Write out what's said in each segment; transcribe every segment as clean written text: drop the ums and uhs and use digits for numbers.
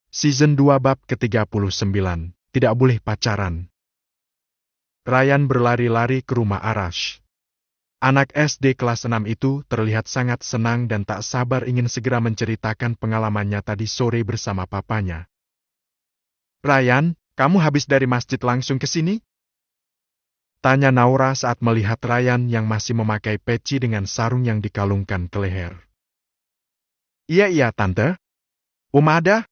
Season 2 bab ke-39, tidak boleh pacaran. Ryan berlari-lari ke rumah Arash. Anak SD kelas 6 itu terlihat sangat senang dan tak sabar ingin segera menceritakan pengalamannya tadi sore bersama papanya. "Ryan, kamu habis dari masjid langsung ke sini?" tanya Naura saat melihat Ryan yang masih memakai peci dengan sarung yang dikalungkan ke leher. Iya, Tante. Ada?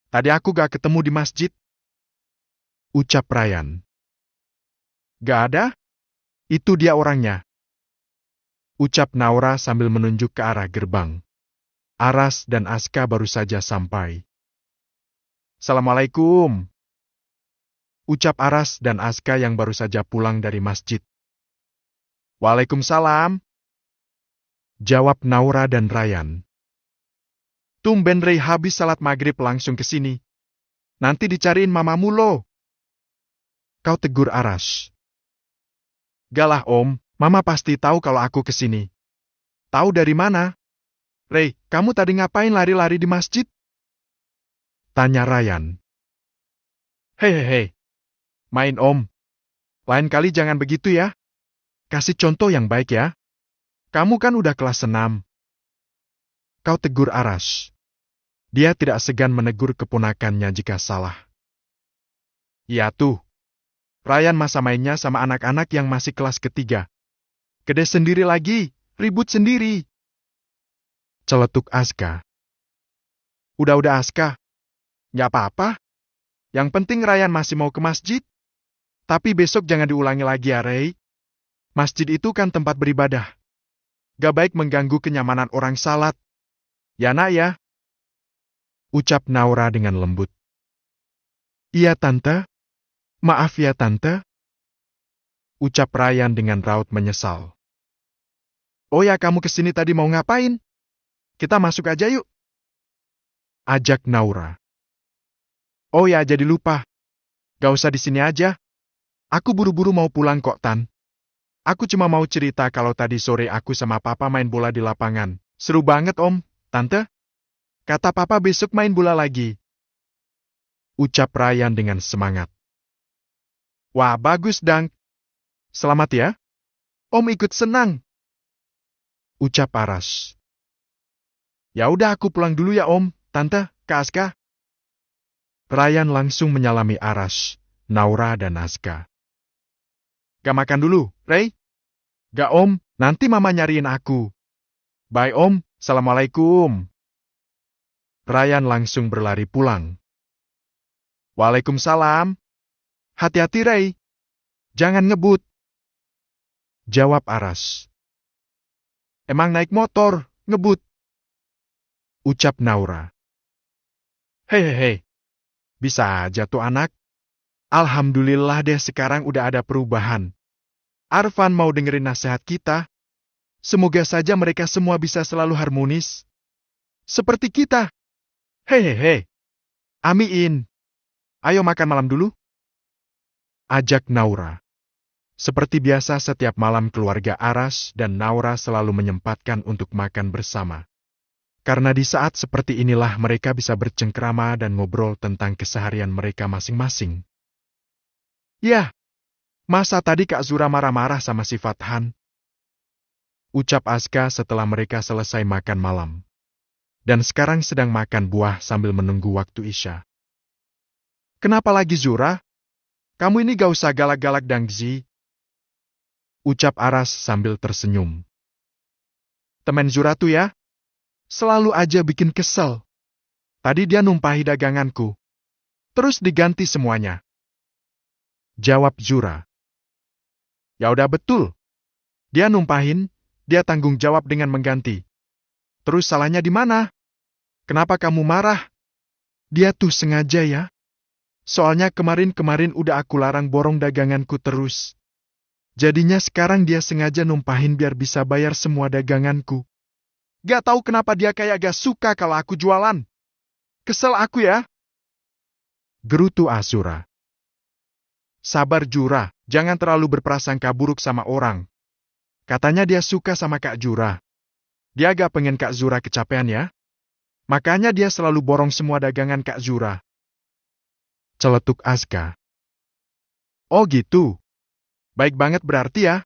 Tadi aku gak ketemu di masjid," ucap Ryan. "Gak ada? Itu dia orangnya," ucap Naura sambil menunjuk ke arah gerbang. Aras dan Aska baru saja sampai. "Assalamualaikum," ucap Aras dan Aska yang baru saja pulang dari masjid. "Waalaikumsalam," jawab Naura dan Ryan. "Tumben Ray habis salat maghrib langsung ke sini. Nanti dicariin mamamu loh," kau tegur Aras. "Galah Om, Mama pasti tahu kalau aku ke sini." "Tahu dari mana?" "Ray, kamu tadi ngapain lari-lari di masjid?" tanya Ryan. Hei, main Om. Lain kali jangan begitu ya. Kasih contoh yang baik ya. Kamu kan udah kelas 6. Kau tegur Aras. Dia tidak segan menegur keponakannya jika salah. "Ya tuh. Ryan masa mainnya sama anak-anak yang masih kelas ketiga. Gede sendiri lagi, ribut sendiri," celetuk Aska. Udah Aska. Nggak apa-apa. Yang penting Ryan masih mau ke masjid. Tapi besok jangan diulangi lagi ya, Ray. Masjid itu kan tempat beribadah. Gak baik mengganggu kenyamanan orang salat. Ya nak ya? Ucap Naura dengan lembut. "Iya Tante. Maaf ya Tante," ucap Ryan dengan raut menyesal. "Oh ya, kamu kesini tadi mau ngapain? Kita masuk aja yuk," ajak Naura. "Oh ya, jadi lupa. Gak usah di sini aja. Aku buru-buru mau pulang kok, Tan. Aku cuma mau cerita kalau tadi sore aku sama Papa main bola di lapangan. Seru banget Om, Tante. Kata Papa besok main bola lagi," ucap Ryan dengan semangat. "Wah, bagus Dang. Selamat ya. Om ikut senang," ucap Aras. "Ya udah aku pulang dulu ya Om, Tante, Kak Aska." Ryan langsung menyalami Aras, Naura dan Aska. "Gak makan dulu, Ray?" "Gak Om, nanti Mama nyariin aku." "Bye Om, Assalamualaikum." Ryan langsung berlari pulang. "Waalaikumsalam. Hati-hati Ray. Jangan ngebut," jawab Aras. "Emang naik motor, ngebut," ucap Naura. Hei. Bisa aja tuh anak. Alhamdulillah deh sekarang udah ada perubahan. Arfan mau dengerin nasihat kita. Semoga saja mereka semua bisa selalu harmonis. Seperti kita. Hei. Amiin. Ayo makan malam dulu, ajak Naura. Seperti biasa setiap malam keluarga Aras dan Naura selalu menyempatkan untuk makan bersama. Karena di saat seperti inilah mereka bisa bercengkrama dan ngobrol tentang keseharian mereka masing-masing. "Yah, masa tadi Kak Zura marah-marah sama si Fathan?" ucap Aska setelah mereka selesai makan malam. Dan sekarang sedang makan buah sambil menunggu waktu Isya. "Kenapa lagi Zura? Kamu ini gak usah galak-galak Dangzi," ucap Aras sambil tersenyum. "Temen Zura tuh ya, selalu aja bikin kesel. Tadi dia numpahi daganganku. Terus diganti semuanya," jawab Zura. "Ya udah betul. Dia numpahin, dia tanggung jawab dengan mengganti. Terus salahnya di mana? Kenapa kamu marah? Dia tuh sengaja ya. Soalnya kemarin udah aku larang borong daganganku terus. Jadinya sekarang dia sengaja numpahin biar bisa bayar semua daganganku. Gak tahu kenapa dia kayak gak suka kalau aku jualan. Kesel aku ya," gerutu Azura. "Sabar Jura, jangan terlalu berprasangka buruk sama orang. Katanya dia suka sama Kak Jura. Dia gak pengen Kak Zura kecapean ya. Makanya dia selalu borong semua dagangan Kak Zura. Celetuk Aska. Oh gitu. Baik banget berarti ya.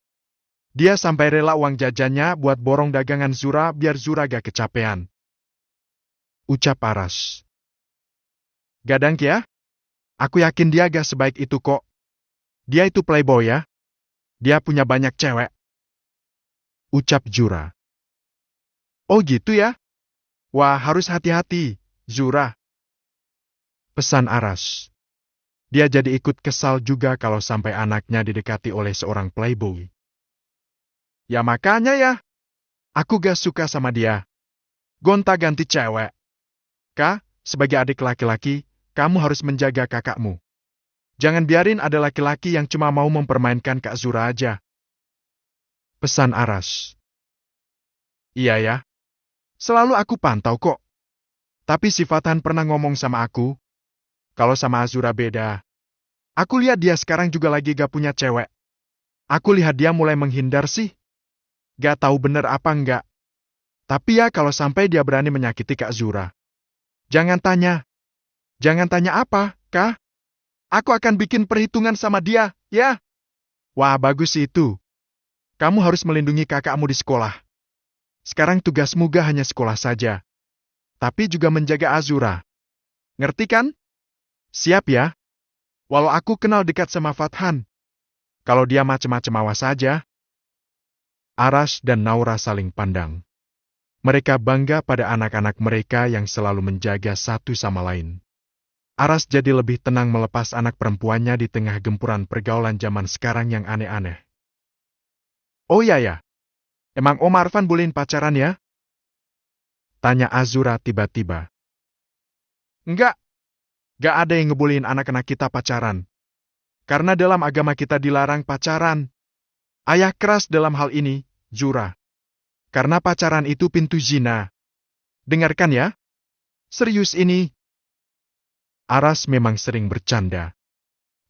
Dia sampai rela uang jajannya buat borong dagangan Zura biar Zura gak kecapean. Ucap Aras. Gadang ya? Aku yakin dia gak sebaik itu kok. Dia itu playboy ya. Dia punya banyak cewek. Ucap Zura. Oh gitu ya? Wah, harus hati-hati, Zura. Pesan Aras. Dia jadi ikut kesal juga kalau sampai anaknya didekati oleh seorang playboy. Ya makanya ya. Aku gak suka sama dia. Gonta-ganti cewek. Kak, sebagai adik laki-laki, kamu harus menjaga kakakmu. Jangan biarin ada laki-laki yang cuma mau mempermainkan Kak Zura aja. Pesan Aras. Iya ya. Selalu aku pantau kok. Tapi si Fatan pernah ngomong sama aku, kalau sama Azura beda. Aku lihat dia sekarang juga lagi gak punya cewek. Aku lihat dia mulai menghindar sih. Gak tahu bener apa enggak. Tapi ya kalau sampai dia berani menyakiti Kak Zura. Jangan tanya. Jangan tanya apa, Kak? Aku akan bikin perhitungan sama dia, ya? Wah, bagus itu. Kamu harus melindungi kakakmu di sekolah. Sekarang tugasmu gak hanya sekolah saja. Tapi juga menjaga Azura. Ngerti kan? Siap ya? Walau aku kenal dekat sama Fathan. Kalau dia macem-macem awas saja. Aras dan Naura saling pandang. Mereka bangga pada anak-anak mereka yang selalu menjaga satu sama lain. Aras jadi lebih tenang melepas anak perempuannya di tengah gempuran pergaulan zaman sekarang yang aneh-aneh. Oh ya. Emang Om Arfan bolehin pacaran ya? Tanya Azura tiba-tiba. Enggak. Gak ada yang ngebolehin anak-anak kita pacaran. Karena dalam agama kita dilarang pacaran. Ayah keras dalam hal ini, Zura. Karena pacaran itu pintu zina. Dengarkan ya. Serius ini. Aras memang sering bercanda.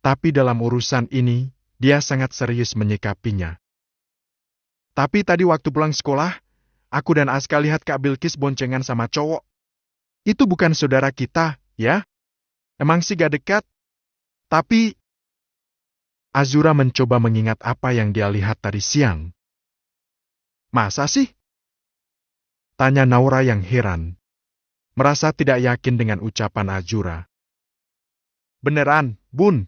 Tapi dalam urusan ini, dia sangat serius menyikapinya. Tapi tadi waktu pulang sekolah, aku dan Aska lihat Kak Bilkis boncengan sama cowok. Itu bukan saudara kita, ya? Emang sih gak dekat? Tapi Azura mencoba mengingat apa yang dia lihat tadi siang. Masa sih? Tanya Naura yang heran. Merasa tidak yakin dengan ucapan Azura. Beneran, Bun?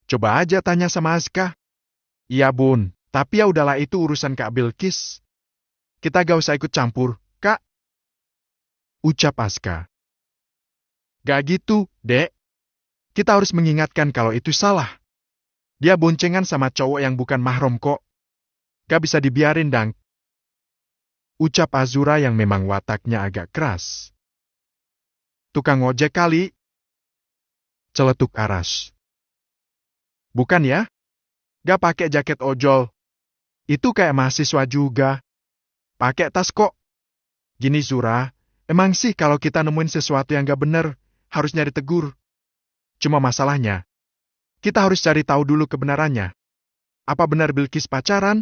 Coba aja tanya sama Aska. Iya, Bun. Tapi ya udahlah itu urusan Kak Bilkis. Kita gak usah ikut campur, Kak. Ucap Aska. Gak gitu, Dek. Kita harus mengingatkan kalau itu salah. Dia boncengan sama cowok yang bukan mahram kok. Gak bisa dibiarin, Dang. Ucap Azura yang memang wataknya agak keras. Tukang ojek kali. Celetuk Aras. Bukan ya? Gak pakai jaket ojol. Itu kayak mahasiswa juga. Pakai tas kok. Gini Zura, emang sih kalau kita nemuin sesuatu yang gak bener, harusnya ditegur. Cuma masalahnya, kita harus cari tahu dulu kebenarannya. Apa benar Bilkis pacaran?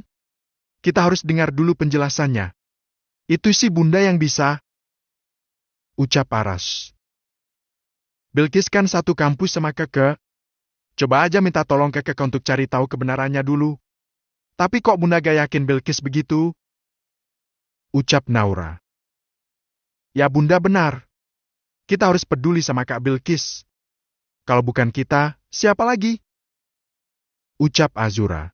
Kita harus dengar dulu penjelasannya. Itu sih Bunda yang bisa. Ucap Aras. Bilkis kan satu kampus sama Keke. Coba aja minta tolong Keke untuk cari tahu kebenarannya dulu. Tapi kok Bunda gak yakin Bilkis begitu? Ucap Naura. Ya Bunda benar. Kita harus peduli sama Kak Bilkis. Kalau bukan kita, siapa lagi? Ucap Azura.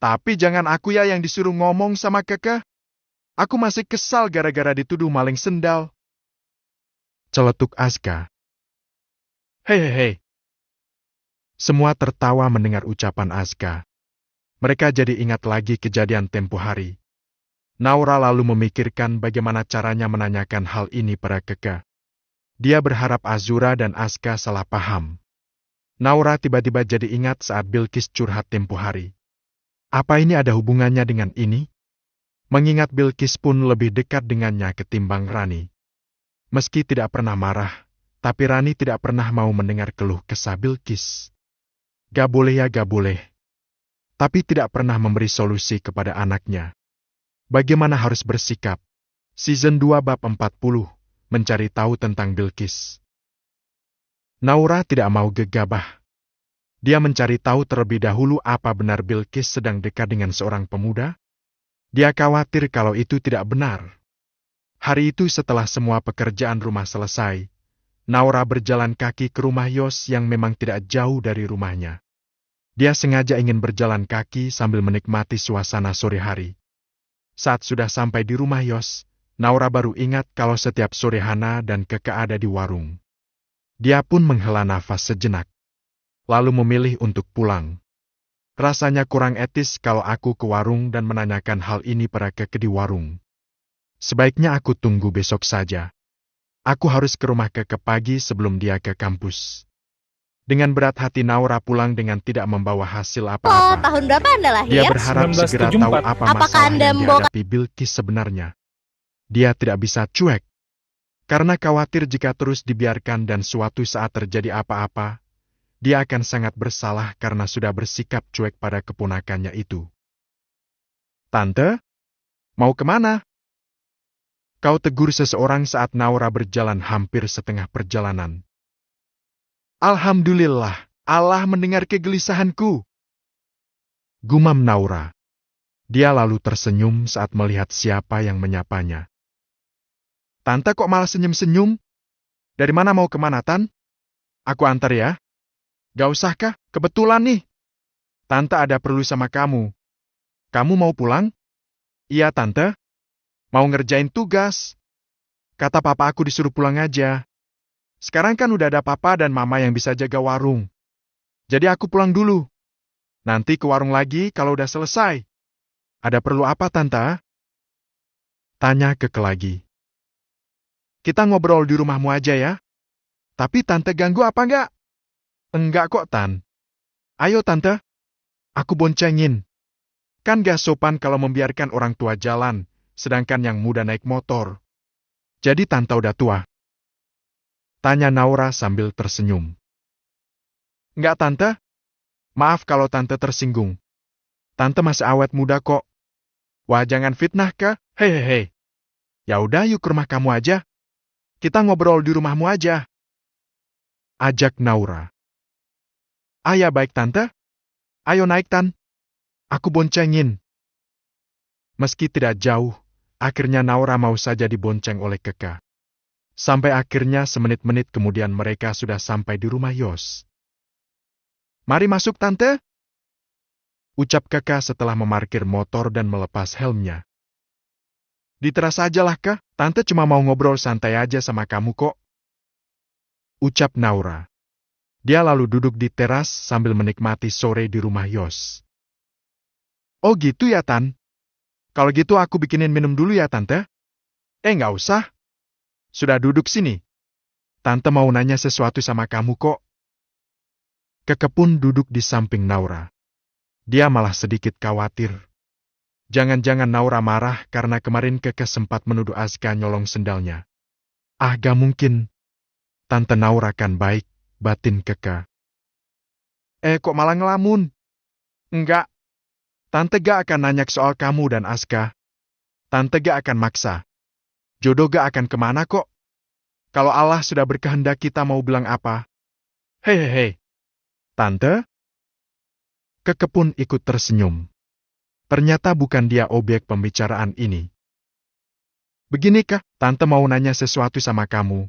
Tapi jangan aku ya yang disuruh ngomong sama Keke. Aku masih kesal gara-gara dituduh maling sendal. Celetuk Aska. Hehehe. Semua tertawa mendengar ucapan Aska. Mereka jadi ingat lagi kejadian tempo hari. Naura lalu memikirkan bagaimana caranya menanyakan hal ini pada Keke. Dia berharap Azura dan Aska salah paham. Naura tiba-tiba jadi ingat saat Bilkis curhat tempo hari. Apa ini ada hubungannya dengan ini? Mengingat Bilkis pun lebih dekat dengannya ketimbang Rani. Meski tidak pernah marah, tapi Rani tidak pernah mau mendengar keluh kesah Bilkis. Gak boleh ya gak boleh. Tapi tidak pernah memberi solusi kepada anaknya. Bagaimana harus bersikap? Season 2 bab 40, mencari tahu tentang Bilqis. Naura tidak mau gegabah. Dia mencari tahu terlebih dahulu apa benar Bilqis sedang dekat dengan seorang pemuda. Dia khawatir kalau itu tidak benar. Hari itu setelah semua pekerjaan rumah selesai, Naura berjalan kaki ke rumah Yos yang memang tidak jauh dari rumahnya. Dia sengaja ingin berjalan kaki sambil menikmati suasana sore hari. Saat sudah sampai di rumah Yos, Naura baru ingat kalau setiap sore Hana dan Keke ada di warung. Dia pun menghela nafas sejenak, lalu memilih untuk pulang. Rasanya kurang etis kalau aku ke warung dan menanyakan hal ini pada Keke di warung. Sebaiknya aku tunggu besok saja. Aku harus ke rumah Keke pagi sebelum dia ke kampus. Dengan berat hati Naura pulang dengan tidak membawa hasil Oh, apa-apa. tahun berapa Anda lahir? Dia berharap segera tahu 1974. apa Apakah masalah Anda yang membawa dihadapi Bilqis sebenarnya. Dia tidak bisa cuek. Karena khawatir jika terus dibiarkan dan suatu saat terjadi apa-apa, dia akan sangat bersalah karena sudah bersikap cuek pada keponakannya itu. Tante, mau kemana? Kau tegur seseorang saat Naura berjalan hampir setengah perjalanan. Alhamdulillah, Allah mendengar kegelisahanku. Gumam Naura. Dia lalu tersenyum saat melihat siapa yang menyapanya. Tante kok malah senyum-senyum? Dari mana mau kemana, Tan? Aku antar ya. Gak usah kah? Kebetulan nih. Tante ada perlu sama kamu. Kamu mau pulang? Iya, Tante. Mau ngerjain tugas. Kata papa aku disuruh pulang aja. Sekarang kan udah ada papa dan mama yang bisa jaga warung. Jadi aku pulang dulu. Nanti ke warung lagi kalau udah selesai. Ada perlu apa, Tante? Tanya Keke lagi. Kita ngobrol di rumahmu aja ya. Tapi Tante ganggu apa enggak? Enggak kok, Tan. Ayo, Tante. Aku boncengin. Kan gak sopan kalau membiarkan orang tua jalan, sedangkan yang muda naik motor. Jadi Tante udah tua? Tanya Naura sambil tersenyum. Enggak, Tante. Maaf kalau Tante tersinggung. Tante masih awet muda kok. Wah, jangan fitnah kah? Hehehe. Ya udah, yuk ke rumah kamu aja. Kita ngobrol di rumahmu aja. Ajak Naura. Ya baik, Tante. Ayo naik, Tan. Aku boncengin. Meski tidak jauh, akhirnya Naura mau saja dibonceng oleh Keke. Sampai akhirnya semenit-menit kemudian mereka sudah sampai di rumah Yos. Mari masuk, Tante. Ucap Keke setelah memarkir motor dan melepas helmnya. Di teras ajalah, Kak. Tante cuma mau ngobrol santai aja sama kamu kok. Ucap Naura. Dia lalu duduk di teras sambil menikmati sore di rumah Yos. Oh gitu ya, Tan. Kalau gitu aku bikinin minum dulu ya, Tante. Nggak usah. Sudah duduk sini. Tante mau nanya sesuatu sama kamu kok. Keke pun duduk di samping Naura. Dia malah sedikit khawatir. Jangan-jangan Naura marah karena kemarin Keke sempat menuduh Aska nyolong sendalnya. Gak mungkin. Tante Naura kan baik, batin Keke. Kok malah ngelamun? Enggak. Tante gak akan nanya soal kamu dan Aska. Tante gak akan maksa. Jodoh gak akan kemana kok. Kalau Allah sudah berkehendak kita mau bilang apa? Hehehe. Tante? Keke pun ikut tersenyum. Ternyata bukan dia objek pembicaraan ini. Beginikah, Tante mau nanya sesuatu sama kamu?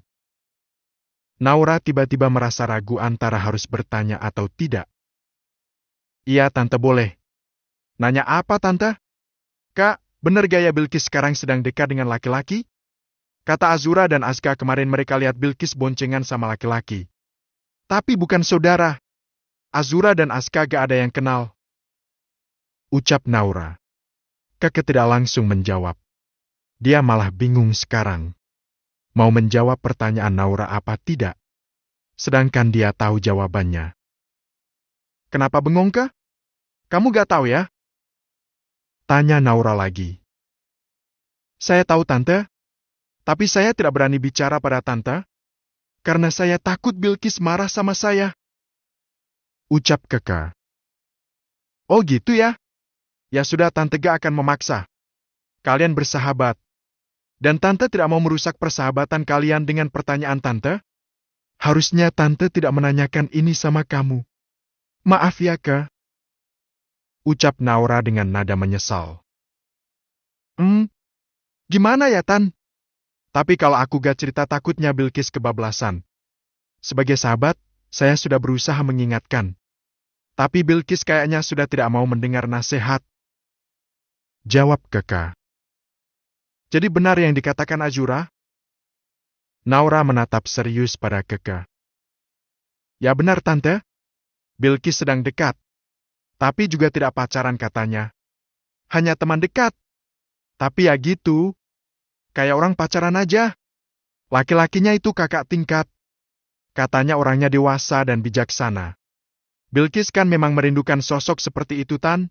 Naura tiba-tiba merasa ragu antara harus bertanya atau tidak. Iya, Tante boleh. Nanya apa, Tante? Kak, bener gaya Bilqis sekarang sedang dekat dengan laki-laki? Kata Azura dan Aska kemarin mereka lihat Bilqis boncengan sama laki-laki. Tapi bukan saudara. Azura dan Aska gak ada yang kenal. Ucap Naura. Keke tidak langsung menjawab. Dia malah bingung sekarang. Mau menjawab pertanyaan Naura apa tidak? Sedangkan dia tahu jawabannya. Kenapa bengong kah? Kamu gak tahu ya? Tanya Naura lagi. Saya tahu, Tante. Tapi saya tidak berani bicara pada Tante. Karena saya takut Bilqis marah sama saya. Ucap Keke. Oh gitu ya? Ya sudah, Tante gak akan memaksa. Kalian bersahabat. Dan Tante tidak mau merusak persahabatan kalian dengan pertanyaan Tante? Harusnya Tante tidak menanyakan ini sama kamu. Maaf ya, Kak. Ucap Naura dengan nada menyesal. Gimana ya, Tan? Tapi kalau aku gak cerita takutnya Bilqis kebablasan. Sebagai sahabat, saya sudah berusaha mengingatkan. Tapi Bilqis kayaknya sudah tidak mau mendengar nasihat. Jawab Keka. Jadi benar yang dikatakan Azura? Naura menatap serius pada Keka. Ya benar, Tante. Bilqis sedang dekat. Tapi juga tidak pacaran katanya. Hanya teman dekat. Tapi ya gitu. Kayak orang pacaran aja. Laki-lakinya itu kakak tingkat. Katanya orangnya dewasa dan bijaksana. Bilqis kan memang merindukan sosok seperti itu, Tan.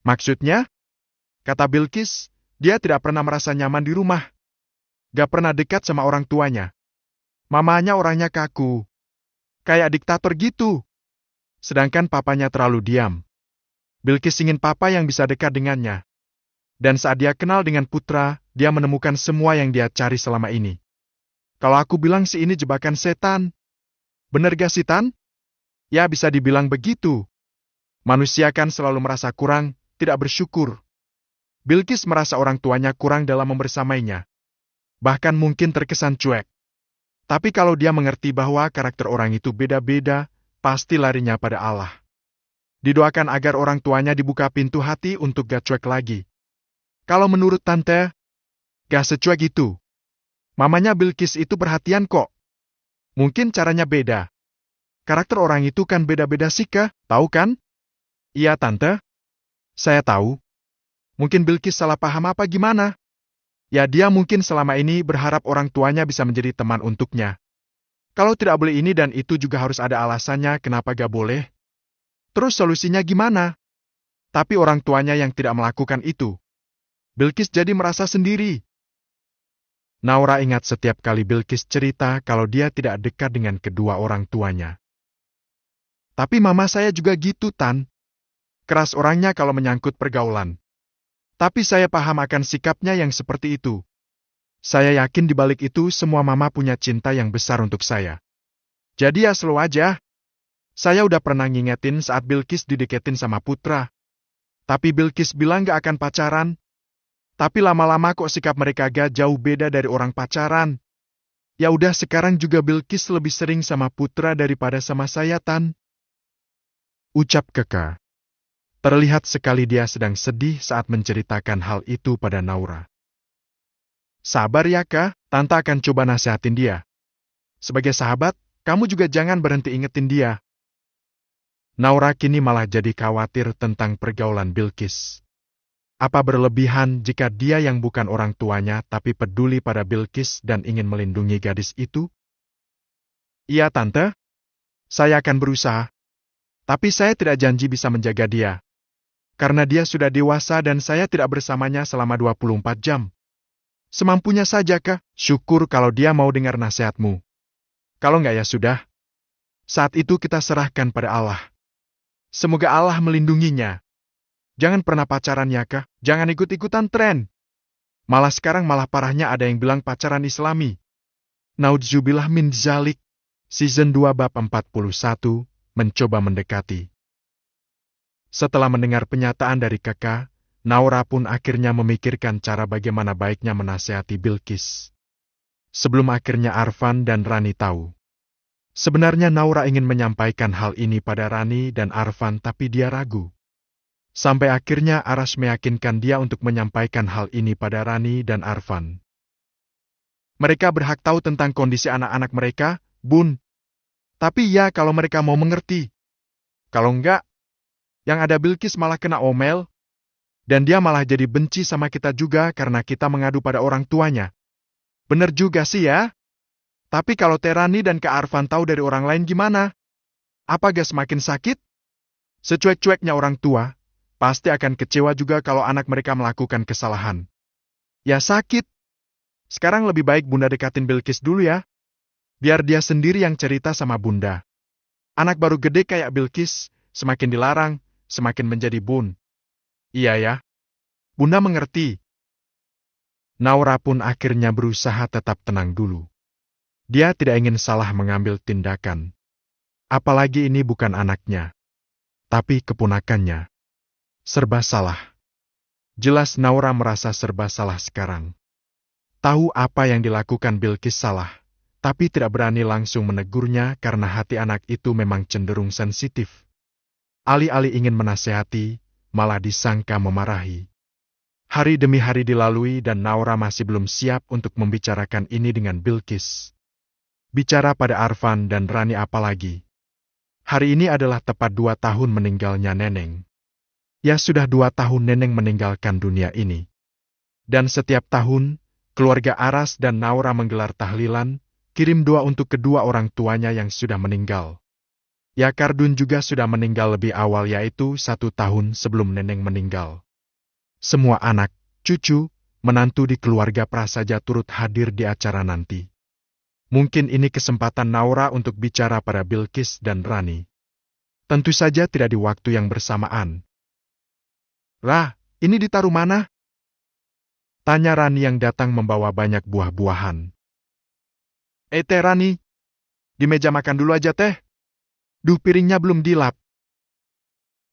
Maksudnya? Kata Bilqis, dia tidak pernah merasa nyaman di rumah. Gak pernah dekat sama orang tuanya. Mamanya orangnya kaku. Kayak diktator gitu. Sedangkan papanya terlalu diam. Bilqis ingin papa yang bisa dekat dengannya. Dan saat dia kenal dengan Putra, dia menemukan semua yang dia cari selama ini. Kalau aku bilang si ini jebakan setan. Bener gak sih, Tan? Ya bisa dibilang begitu. Manusia kan selalu merasa kurang, tidak bersyukur. Bilqis merasa orang tuanya kurang dalam membersamainya. Bahkan mungkin terkesan cuek. Tapi kalau dia mengerti bahwa karakter orang itu beda-beda, pasti larinya pada Allah. Didoakan agar orang tuanya dibuka pintu hati untuk gak cuek lagi. Kalau menurut Tante, gak secuek itu. Mamanya Bilqis itu perhatian kok. Mungkin caranya beda. Karakter orang itu kan beda-beda sih, Kak, tahu kan? Iya, Tante. Saya tahu. Mungkin Bilqis salah paham apa gimana? Ya dia mungkin selama ini berharap orang tuanya bisa menjadi teman untuknya. Kalau tidak boleh ini dan itu juga harus ada alasannya kenapa gak boleh. Terus solusinya gimana? Tapi orang tuanya yang tidak melakukan itu. Bilqis jadi merasa sendiri. Naura ingat setiap kali Bilqis cerita kalau dia tidak dekat dengan kedua orang tuanya. Tapi mama saya juga gitu, Tan. Keras orangnya kalau menyangkut pergaulan. Tapi saya paham akan sikapnya yang seperti itu. Saya yakin di balik itu semua mama punya cinta yang besar untuk saya. Jadi ya slow aja. Saya udah pernah ngingetin saat Bilqis dideketin sama Putra. Tapi Bilqis bilang gak akan pacaran. Tapi lama-lama kok sikap mereka gak jauh beda dari orang pacaran. Ya udah sekarang juga Bilqis lebih sering sama Putra daripada sama saya, Tan. Ucap Keka. Terlihat sekali dia sedang sedih saat menceritakan hal itu pada Naura. Sabar ya, Kak, Tante akan coba nasihatin dia. Sebagai sahabat, kamu juga jangan berhenti ingetin dia. Naura kini malah jadi khawatir tentang pergaulan Bilqis. Apa berlebihan jika dia yang bukan orang tuanya tapi peduli pada Bilqis dan ingin melindungi gadis itu? Iya, Tante. Saya akan berusaha. Tapi saya tidak janji bisa menjaga dia. Karena dia sudah dewasa dan saya tidak bersamanya selama 24 jam. Semampunya saja, Kak. Syukur kalau dia mau dengar nasihatmu. Kalau enggak ya sudah. Saat itu kita serahkan pada Allah. Semoga Allah melindunginya. Jangan pernah pacaran ya, Kak. Jangan ikut-ikutan tren. Malah sekarang malah parahnya ada yang bilang pacaran Islami. Naudzubillah min dzalik. Season 2 bab 41, mencoba mendekati. Setelah mendengar penyataan dari Keka, Naura pun akhirnya memikirkan cara bagaimana baiknya menasihati Bilqis. Sebelum akhirnya Arfan dan Rani tahu. Sebenarnya Naura ingin menyampaikan hal ini pada Rani dan Arfan tapi dia ragu. Sampai akhirnya Aras meyakinkan dia untuk menyampaikan hal ini pada Rani dan Arfan. Mereka berhak tahu tentang kondisi anak-anak mereka, Bun. Tapi ya kalau mereka mau mengerti. Kalau enggak, yang ada Bilqis malah kena omel, dan dia malah jadi benci sama kita juga karena kita mengadu pada orang tuanya. Bener juga sih ya. Tapi kalau Terani dan Kak Arfan tahu dari orang lain gimana? Apa gak semakin sakit? Secuek-cueknya orang tua, pasti akan kecewa juga kalau anak mereka melakukan kesalahan. Ya sakit. Sekarang lebih baik Bunda dekatin Bilqis dulu ya. Biar dia sendiri yang cerita sama Bunda. Anak baru gede kayak Bilqis, semakin dilarang, semakin menjadi bun. Iya ya. Bunda mengerti. Naura pun akhirnya berusaha tetap tenang dulu. Dia tidak ingin salah mengambil tindakan. Apalagi ini bukan anaknya, tapi keponakannya. Serba salah. Jelas Naura merasa serba salah sekarang. Tahu apa yang dilakukan Bilqis salah, tapi tidak berani langsung menegurnya karena hati anak itu memang cenderung sensitif. Alih-alih ingin menasehati, malah disangka memarahi. Hari demi hari dilalui dan Naura masih belum siap untuk membicarakan ini dengan Bilqis. Bicara pada Arfan dan Rani apalagi. Hari ini adalah tepat 2 tahun meninggalnya Neneng. Ya sudah 2 tahun Neneng meninggalkan dunia ini. Dan setiap tahun, keluarga Aras dan Naura menggelar tahlilan, kirim doa untuk kedua orang tuanya yang sudah meninggal. Ya Kardun juga sudah meninggal lebih awal yaitu 1 tahun sebelum Neneng meninggal. Semua anak, cucu, menantu di keluarga prasaja turut hadir di acara nanti. Mungkin ini kesempatan Naura untuk bicara pada Bilqis dan Rani. Tentu saja tidak di waktu yang bersamaan. "Rah, ini ditaruh mana?" tanya Rani yang datang membawa banyak buah-buahan. Teh Rani, di meja makan dulu aja teh. Duh, piringnya belum dilap.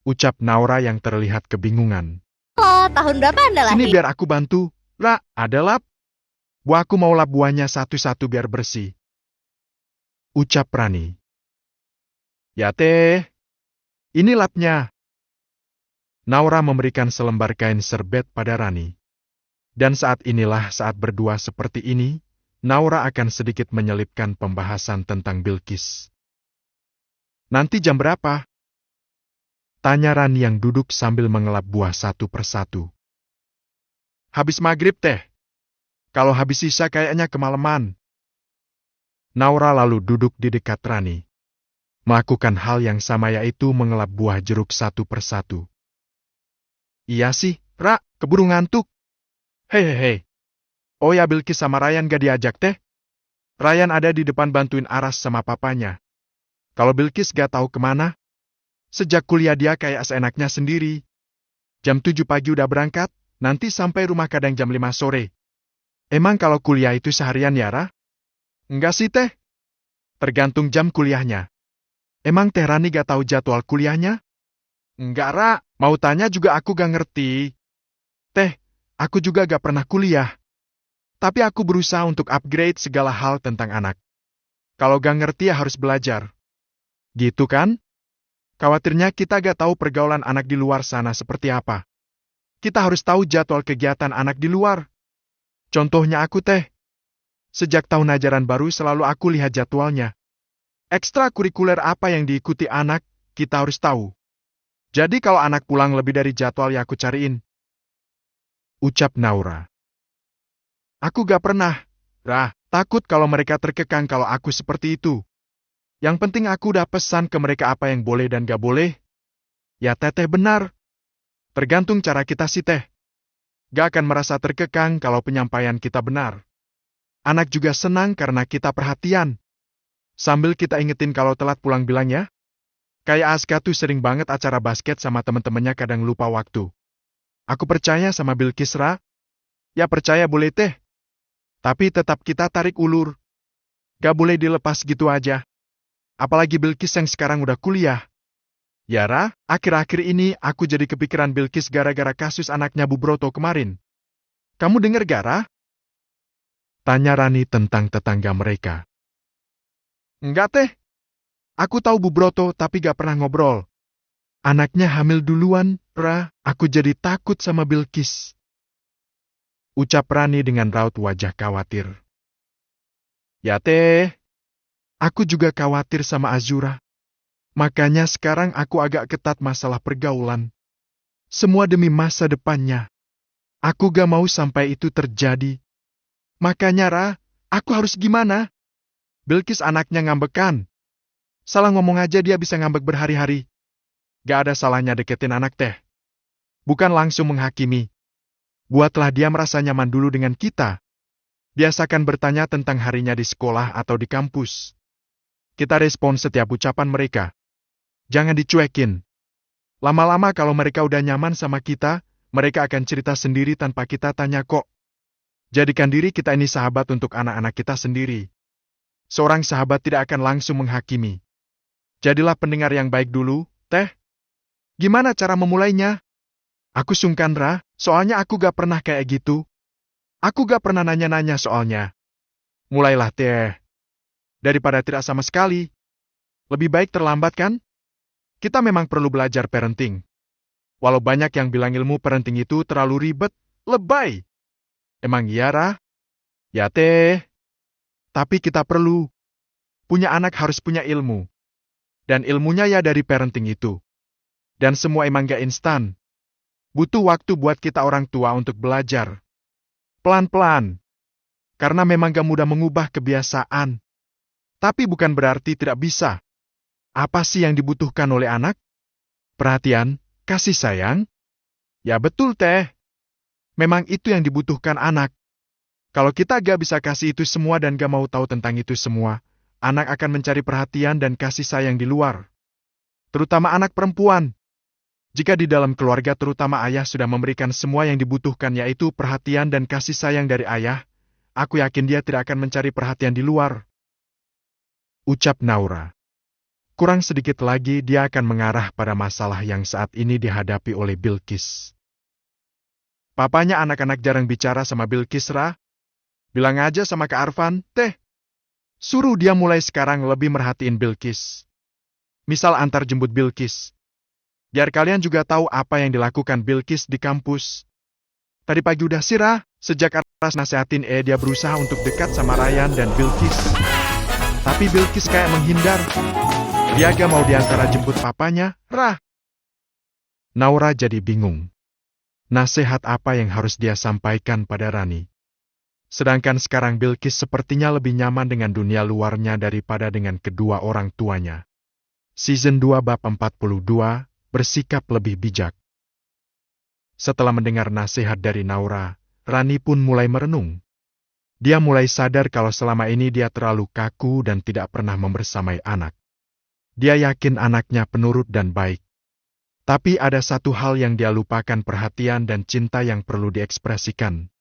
Ucap Naura yang terlihat kebingungan. Oh, tahun berapa Anda lahir? Sini biar aku bantu. Ra, ada lap. Bu, aku mau lap buahnya satu-satu biar bersih. Ucap Rani. Ya teh, ini lapnya. Naura memberikan selembar kain serbet pada Rani. Dan saat inilah saat berdua seperti ini, Naura akan sedikit menyelipkan pembahasan tentang Bilqis. Nanti jam berapa? Tanya Rani yang duduk sambil mengelap buah satu persatu. Habis maghrib teh. Kalau habis isya kayaknya kemalaman. Naura lalu duduk di dekat Rani. Melakukan hal yang sama yaitu mengelap buah jeruk satu persatu. Iya sih, Ra, keburu ngantuk. Hehehe. Oh ya Bilqis sama Ryan gak diajak teh? Ryan ada di depan bantuin Aras sama papanya. Kalau Bilqis gak tahu kemana? Sejak kuliah dia kayak seenaknya sendiri. Jam 7 pagi udah berangkat, nanti sampai rumah kadang jam 5 sore. Emang kalau kuliah itu seharian ya, Ra? Enggak sih, Teh. Tergantung jam kuliahnya. Emang Teh Rani gak tahu jadwal kuliahnya? Enggak, Ra. Mau tanya juga aku gak ngerti. Teh, aku juga gak pernah kuliah. Tapi aku berusaha untuk upgrade segala hal tentang anak. Kalau gak ngerti ya harus belajar. Gitu kan? Khawatirnya kita gak tahu pergaulan anak di luar sana seperti apa. Kita harus tahu jadwal kegiatan anak di luar. Contohnya aku teh. Sejak tahun ajaran baru selalu aku lihat jadwalnya. Ekstrakurikuler apa yang diikuti anak, kita harus tahu. Jadi kalau anak pulang lebih dari jadwal ya aku cariin. Ucap Naura. Aku gak pernah. Rah, takut kalau mereka terkekang kalau aku seperti itu. Yang penting aku udah pesan ke mereka apa yang boleh dan gak boleh. Ya teteh benar. Tergantung cara kita sih teh. Gak akan merasa terkekang kalau penyampaian kita benar. Anak juga senang karena kita perhatian. Sambil kita ingetin kalau telat pulang bilang ya. Kayak Aska tuh sering banget acara basket sama temen-temennya kadang lupa waktu. Aku percaya sama Bilqis, Ra. Ya percaya boleh teh. Tapi tetap kita tarik ulur. Gak boleh dilepas gitu aja. Apalagi Bilqis yang sekarang udah kuliah. Yara, akhir-akhir ini aku jadi kepikiran Bilqis gara-gara kasus anaknya Bu Broto kemarin. Kamu denger Gara? Tanya Rani tentang tetangga mereka. Enggak teh. Aku tahu Bu Broto tapi gak pernah ngobrol. Anaknya hamil duluan, Ra, aku jadi takut sama Bilqis. Ucap Rani dengan raut wajah khawatir. Ya teh. Aku juga khawatir sama Azura. Makanya sekarang aku agak ketat masalah pergaulan. Semua demi masa depannya. Aku gak mau sampai itu terjadi. Makanya Ra, aku harus gimana? Bilqis anaknya ngambekan. Salah ngomong aja dia bisa ngambek berhari-hari. Gak ada salahnya deketin anak teh. Bukan langsung menghakimi. Buatlah dia merasa nyaman dulu dengan kita. Biasakan bertanya tentang harinya di sekolah atau di kampus. Kita respon setiap ucapan mereka. Jangan dicuekin. Lama-lama kalau mereka udah nyaman sama kita, mereka akan cerita sendiri tanpa kita tanya kok. Jadikan diri kita ini sahabat untuk anak-anak kita sendiri. Seorang sahabat tidak akan langsung menghakimi. Jadilah pendengar yang baik dulu, Teh. Gimana cara memulainya? Aku sungkan, Ra, soalnya aku gak pernah kayak gitu. Aku gak pernah nanya-nanya soalnya. Mulailah, Teh. Daripada tidak sama sekali. Lebih baik terlambat kan? Kita memang perlu belajar parenting. Walau banyak yang bilang ilmu parenting itu terlalu ribet, lebay. Emang iya, Ra? Ya, Teh. Tapi kita perlu. Punya anak harus punya ilmu. Dan ilmunya ya dari parenting itu. Dan semua emang gak instan. Butuh waktu buat kita orang tua untuk belajar. Pelan-pelan. Karena memang gak mudah mengubah kebiasaan. Tapi bukan berarti tidak bisa. Apa sih yang dibutuhkan oleh anak? Perhatian, kasih sayang? Ya betul, Teh. Memang itu yang dibutuhkan anak. Kalau kita gak bisa kasih itu semua dan gak mau tahu tentang itu semua, anak akan mencari perhatian dan kasih sayang di luar. Terutama anak perempuan. Jika di dalam keluarga terutama ayah sudah memberikan semua yang dibutuhkan yaitu perhatian dan kasih sayang dari ayah, aku yakin dia tidak akan mencari perhatian di luar. Ucap Naura. Kurang sedikit lagi dia akan mengarah pada masalah yang saat ini dihadapi oleh Bilqis. Papanya anak-anak jarang bicara sama Bilqis, Ra. Bilang aja sama Kak Arfan, Teh. Suruh dia mulai sekarang lebih merhatiin Bilqis. Misal antar jemput Bilqis. Biar kalian juga tahu apa yang dilakukan Bilqis di kampus. Tadi pagi udah sirah, sejak Aras nasehatin dia berusaha untuk dekat sama Ryan dan Bilqis. Tapi Bilqis kayak menghindar. Dia gak mau diantara jemput papanya, Ra. Naura jadi bingung. Nasihat apa yang harus dia sampaikan pada Rani? Sedangkan sekarang Bilqis sepertinya lebih nyaman dengan dunia luarnya daripada dengan kedua orang tuanya. Season 2 bab 42, bersikap lebih bijak. Setelah mendengar nasihat dari Naura, Rani pun mulai merenung. Dia mulai sadar kalau selama ini dia terlalu kaku dan tidak pernah membersamai anak. Dia yakin anaknya penurut dan baik. Tapi ada satu hal yang dia lupakan, perhatian dan cinta yang perlu diekspresikan.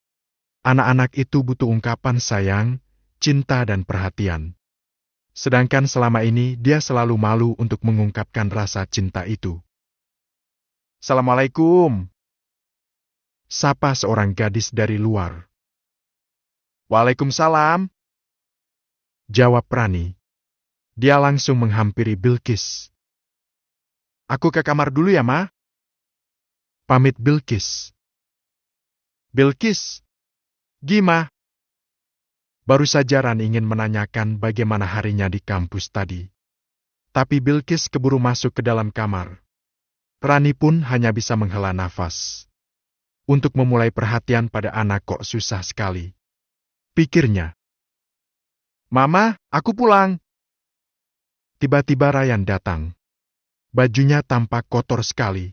Anak-anak itu butuh ungkapan sayang, cinta dan perhatian. Sedangkan selama ini dia selalu malu untuk mengungkapkan rasa cinta itu. Assalamualaikum. Sapa seorang gadis dari luar. Waalaikumsalam. Jawab Rani. Dia langsung menghampiri Bilqis. Aku ke kamar dulu ya, Ma. Pamit Bilqis. Bilqis. Gimana? Baru saja Rani ingin menanyakan bagaimana harinya di kampus tadi. Tapi Bilqis keburu masuk ke dalam kamar. Rani pun hanya bisa menghela nafas. Untuk memulai perhatian pada anak kok susah sekali. Pikirnya. Mama, aku pulang. Tiba-tiba Ryan datang. Bajunya tampak kotor sekali.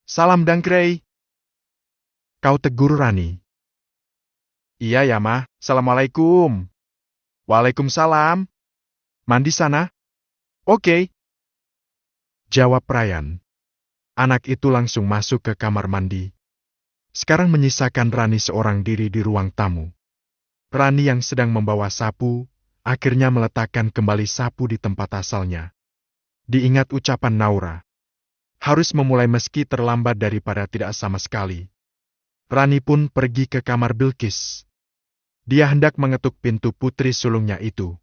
Salam Dangkrey. Kau tegur Rani. Iya ya, Ma. Assalamualaikum. Waalaikumsalam. Mandi sana? Oke. Jawab Ryan. Anak itu langsung masuk ke kamar mandi. Sekarang menyisakan Rani seorang diri di ruang tamu. Rani yang sedang membawa sapu, akhirnya meletakkan kembali sapu di tempat asalnya. Diingat ucapan Naura. Harus memulai meski terlambat daripada tidak sama sekali. Rani pun pergi ke kamar Bilqis. Dia hendak mengetuk pintu putri sulungnya itu.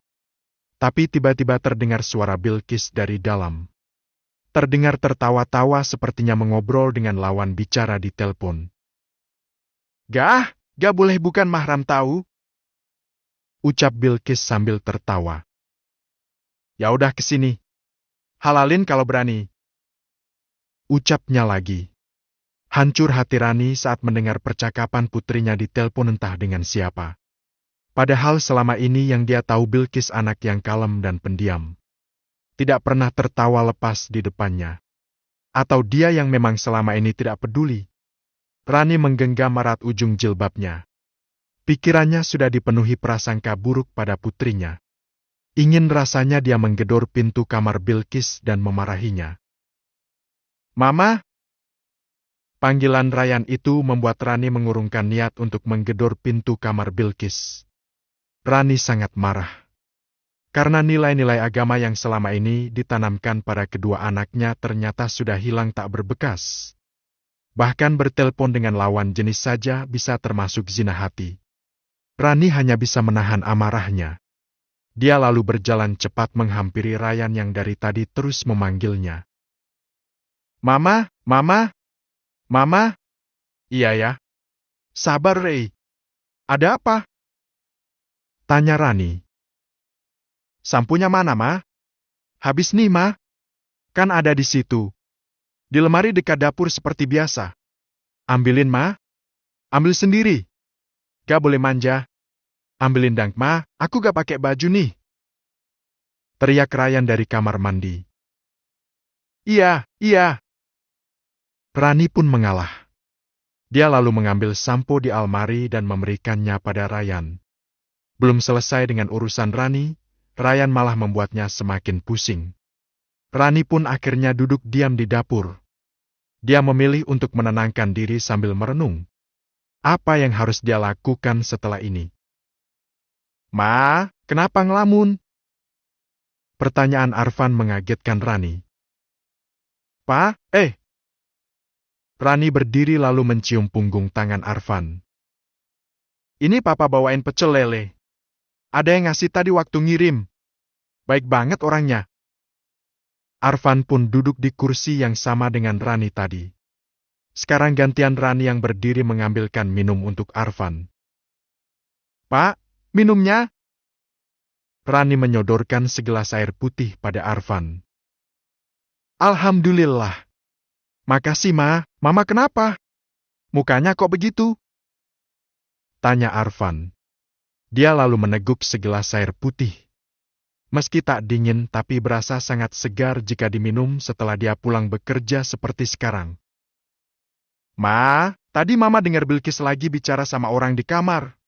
Tapi tiba-tiba terdengar suara Bilqis dari dalam. Terdengar tertawa-tawa sepertinya mengobrol dengan lawan bicara di telepon. Gak boleh bukan mahram tahu. Ucap Bilqis sambil tertawa. Ya udah kesini. Halalin kalau berani. Ucapnya lagi. Hancur hati Rani saat mendengar percakapan putrinya di telepon entah dengan siapa. Padahal selama ini yang dia tahu Bilqis anak yang kalem dan pendiam. Tidak pernah tertawa lepas di depannya. Atau dia yang memang selama ini tidak peduli. Rani menggenggam erat ujung jilbabnya. Pikirannya sudah dipenuhi prasangka buruk pada putrinya. Ingin rasanya dia menggedor pintu kamar Bilqis dan memarahinya. Mama? Panggilan Ryan itu membuat Rani mengurungkan niat untuk menggedor pintu kamar Bilqis. Rani sangat marah. Karena nilai-nilai agama yang selama ini ditanamkan pada kedua anaknya ternyata sudah hilang tak berbekas. Bahkan bertelepon dengan lawan jenis saja bisa termasuk zina hati. Rani hanya bisa menahan amarahnya. Dia lalu berjalan cepat menghampiri Ryan yang dari tadi terus memanggilnya. Mama, Mama, Mama. Iya ya. Sabar, Ray. Ada apa? Tanya Rani. Sampunya mana, Ma? Habis nih, Ma. Kan ada di situ. Di lemari dekat dapur seperti biasa. Ambilin, Ma. Ambil sendiri. Gak boleh manja. Ambilin dang, Ma. Aku gak pakai baju nih. Teriak Ryan dari kamar mandi. Iya, iya. Rani pun mengalah. Dia lalu mengambil sampo di almari dan memberikannya pada Ryan. Belum selesai dengan urusan Rani, Ryan malah membuatnya semakin pusing. Rani pun akhirnya duduk diam di dapur. Dia memilih untuk menenangkan diri sambil merenung. Apa yang harus dia lakukan setelah ini? Ma, kenapa ngelamun? Pertanyaan Arfan mengagetkan Rani. Pa, Rani berdiri lalu mencium punggung tangan Arfan. Ini papa bawain pecel lele. Ada yang ngasih tadi waktu ngirim. Baik banget orangnya. Arfan pun duduk di kursi yang sama dengan Rani tadi. Sekarang gantian Rani yang berdiri mengambilkan minum untuk Arfan. Pak, minumnya? Rani menyodorkan segelas air putih pada Arfan. Alhamdulillah. Makasih, Ma. Mama kenapa? Mukanya kok begitu? Tanya Arfan. Dia lalu meneguk segelas air putih. Meski tak dingin tapi berasa sangat segar jika diminum setelah dia pulang bekerja seperti sekarang. Ma, tadi Mama dengar Bilqis lagi bicara sama orang di kamar.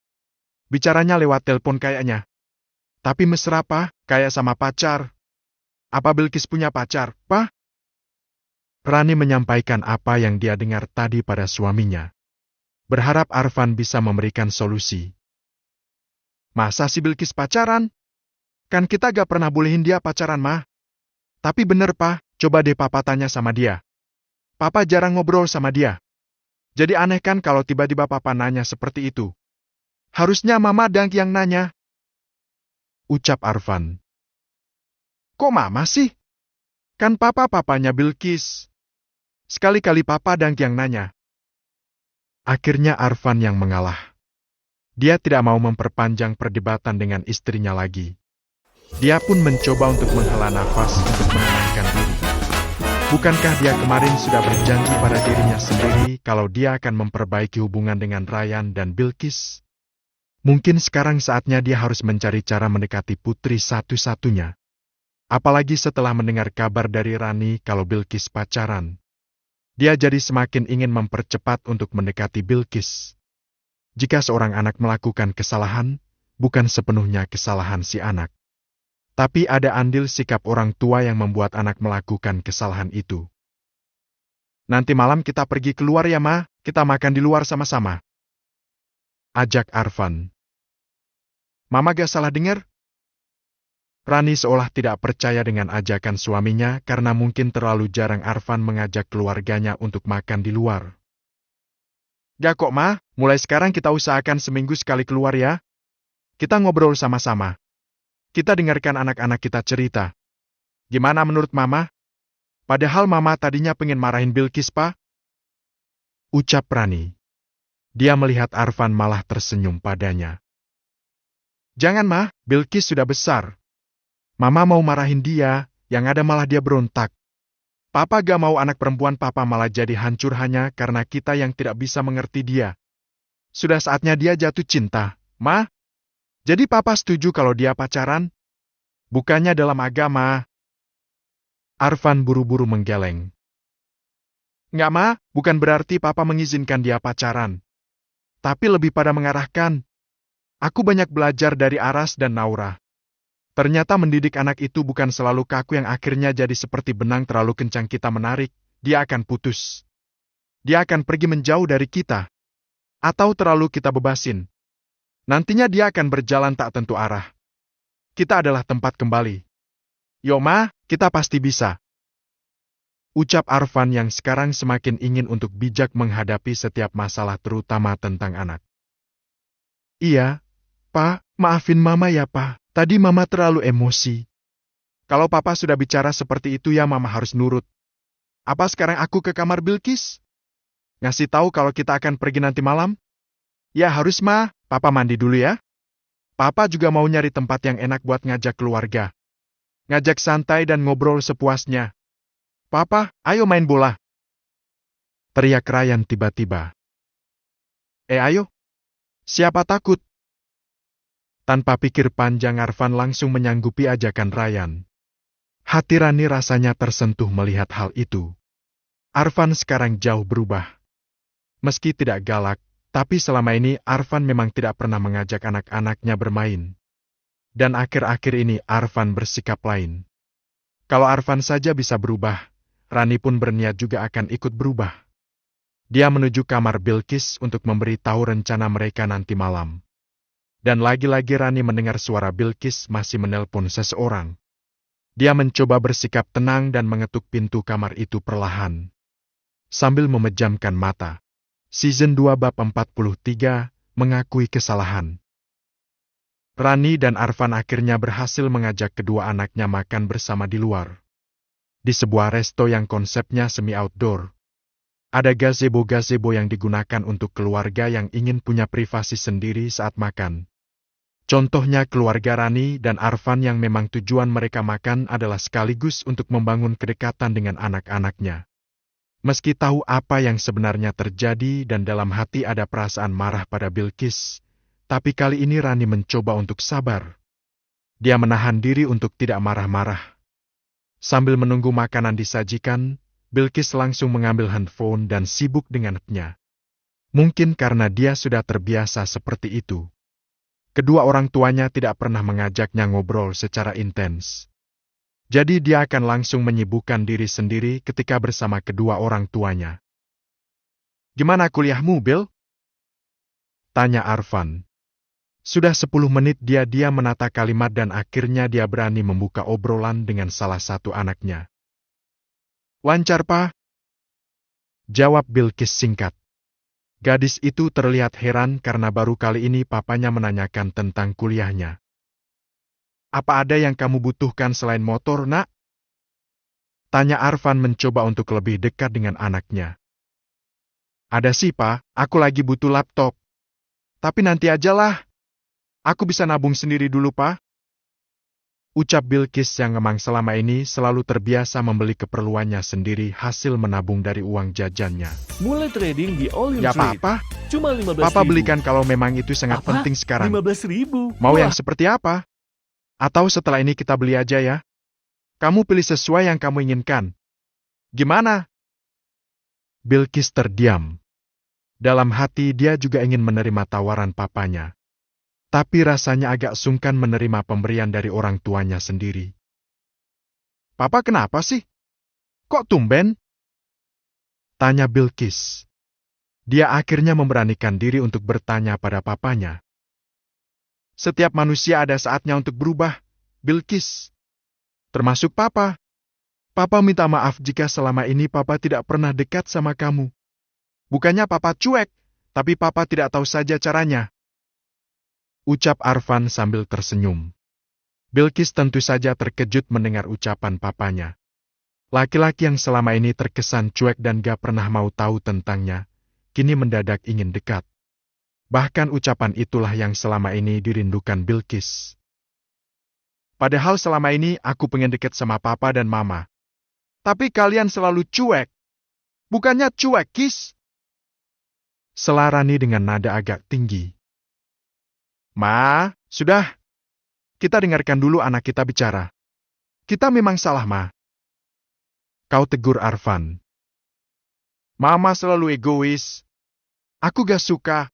Bicaranya lewat telepon kayaknya. Tapi mesra, Pa, kayak sama pacar. Apa Bilqis punya pacar, Pa? Rani menyampaikan apa yang dia dengar tadi pada suaminya. Berharap Arfan bisa memberikan solusi. Masa si Bilqis pacaran? Kan kita gak pernah bolehin dia pacaran, Ma. Tapi bener, Pa, coba deh Papa tanya sama dia. Papa jarang ngobrol sama dia. Jadi aneh kan kalau tiba-tiba Papa nanya seperti itu. Harusnya Mama dang yang nanya. Ucap Arfan. Kok Mama sih? Kan Papa papanya Bilqis. Sekali-kali Papa dang yang nanya. Akhirnya Arfan yang mengalah. Dia tidak mau memperpanjang perdebatan dengan istrinya lagi. Dia pun mencoba untuk menghela nafas untuk menenangkan diri. Bukankah dia kemarin sudah berjanji pada dirinya sendiri kalau dia akan memperbaiki hubungan dengan Ryan dan Bilqis? Mungkin sekarang saatnya dia harus mencari cara mendekati putri satu-satunya. Apalagi setelah mendengar kabar dari Rani kalau Bilqis pacaran. Dia jadi semakin ingin mempercepat untuk mendekati Bilqis. Jika seorang anak melakukan kesalahan, bukan sepenuhnya kesalahan si anak. Tapi ada andil sikap orang tua yang membuat anak melakukan kesalahan itu. Nanti malam kita pergi keluar ya, Ma. Kita makan di luar sama-sama. Ajak Arfan. Mama gak salah dengar? Rani seolah tidak percaya dengan ajakan suaminya karena mungkin terlalu jarang Arfan mengajak keluarganya untuk makan di luar. Gak kok, Ma. Mulai sekarang kita usahakan seminggu sekali keluar ya. Kita ngobrol sama-sama. Kita dengarkan anak-anak kita cerita. Gimana menurut Mama? Padahal Mama tadinya pengen marahin Bilqis, Pa. Ucap Rani. Dia melihat Arfan malah tersenyum padanya. Jangan, Ma. Bilqis sudah besar. Mama mau marahin dia, yang ada malah dia berontak. Papa gak mau anak perempuan Papa malah jadi hancur hanya karena kita yang tidak bisa mengerti dia. Sudah saatnya dia jatuh cinta, Ma. Jadi Papa setuju kalau dia pacaran? Bukannya dalam agama. Arfan buru-buru menggeleng. Nggak, Ma, bukan berarti Papa mengizinkan dia pacaran. Tapi lebih pada mengarahkan. Aku banyak belajar dari Aras dan Naura. Ternyata mendidik anak itu bukan selalu kaku yang akhirnya jadi seperti benang terlalu kencang kita menarik, dia akan putus. dia akan pergi menjauh dari kita. Atau terlalu kita bebasin. Nantinya dia akan berjalan tak tentu arah. Kita adalah tempat kembali. Yo Ma, kita pasti bisa. Ucap Arfan yang sekarang semakin ingin untuk bijak menghadapi setiap masalah terutama tentang anak. Iya, Pa, maafin Mama ya Pa, tadi Mama terlalu emosi. Kalau Papa sudah bicara seperti itu ya Mama harus nurut. Apa sekarang aku ke kamar Bilkis? Ngasih tahu kalau kita akan pergi nanti malam? Ya harus Ma, Papa mandi dulu ya. Papa juga mau nyari tempat yang enak buat ngajak keluarga. Ngajak santai dan ngobrol sepuasnya. Papa, ayo main bola. Teriak Ryan tiba-tiba. Ayo. Siapa takut? Tanpa pikir panjang Arfan langsung menyanggupi ajakan Ryan. Hati Rani rasanya tersentuh melihat hal itu. Arfan sekarang jauh berubah. Meski tidak galak, tapi selama ini Arfan memang tidak pernah mengajak anak-anaknya bermain. Dan akhir-akhir ini Arfan bersikap lain. Kalau Arfan saja bisa berubah, Rani pun berniat juga akan ikut berubah. Dia menuju kamar Bilkis untuk memberitahu rencana mereka nanti malam. Dan lagi-lagi Rani mendengar suara Bilkis masih menelpon seseorang. Dia mencoba bersikap tenang dan mengetuk pintu kamar itu perlahan. Sambil memejamkan mata. Season 2 bab 43, mengakui kesalahan. Rani dan Arfan akhirnya berhasil mengajak kedua anaknya makan bersama di luar. Di sebuah resto yang konsepnya semi-outdoor. Ada gazebo-gazebo yang digunakan untuk keluarga yang ingin punya privasi sendiri saat makan. Contohnya keluarga Rani dan Arfan yang memang tujuan mereka makan adalah sekaligus untuk membangun kedekatan dengan anak-anaknya. Meski tahu apa yang sebenarnya terjadi dan dalam hati ada perasaan marah pada Bilkis, tapi kali ini Rani mencoba untuk sabar. Dia menahan diri untuk tidak marah-marah. Sambil menunggu makanan disajikan, Bilkis langsung mengambil handphone dan sibuk dengan appnya. Mungkin karena dia sudah terbiasa seperti itu. Kedua orang tuanya tidak pernah mengajaknya ngobrol secara intens. Jadi dia akan langsung menyibukkan diri sendiri ketika bersama kedua orang tuanya. Gimana kuliahmu, Bill? Tanya Arfan. Sudah 10 menit dia diam menata kalimat dan akhirnya dia berani membuka obrolan dengan salah satu anaknya. Lancar, Pa? Jawab Bilkis singkat. Gadis itu terlihat heran karena baru kali ini papanya menanyakan tentang kuliahnya. Apa ada yang kamu butuhkan selain motor, Nak? Tanya Arfan mencoba untuk lebih dekat dengan anaknya. Ada sih, Pa. Aku lagi butuh laptop. Tapi nanti ajalah. Aku bisa nabung sendiri dulu, Pa. Ucap Bilkis yang memang selama ini selalu terbiasa membeli keperluannya sendiri hasil menabung dari uang jajannya. Mulai trading di All In Ya, Trade. Papa. Cuma 15.000. Papa belikan kalau memang itu sangat Apa? penting sekarang. 15.000. Mau Wah, yang seperti apa? Atau setelah ini kita beli aja ya? Kamu pilih sesuai yang kamu inginkan. Gimana? Bilkis terdiam. Dalam hati dia juga ingin menerima tawaran papanya. Tapi rasanya agak sungkan menerima pemberian dari orang tuanya sendiri. Papa kenapa sih? Kok tumben? Tanya Bilkis. Dia akhirnya memberanikan diri untuk bertanya pada papanya. Setiap manusia ada saatnya untuk berubah, Bilkis. Termasuk Papa. Papa minta maaf jika selama ini Papa tidak pernah dekat sama kamu. Bukannya Papa cuek, tapi Papa tidak tahu saja caranya. Ucap Arfan sambil tersenyum. Bilkis tentu saja terkejut mendengar ucapan papanya. Laki-laki yang selama ini terkesan cuek dan gak pernah mau tahu tentangnya, kini mendadak ingin dekat. Bahkan ucapan itulah yang selama ini dirindukan Bilkis. Padahal selama ini aku pengen dekat sama Papa dan Mama. Tapi kalian selalu cuek. Bukannya cuek, Kis? Sela Rani dengan nada agak tinggi. Ma, sudah. Kita dengarkan dulu anak kita bicara. Kita memang salah, Ma. Kau tegur Arfan. Mama selalu egois. Aku gak suka.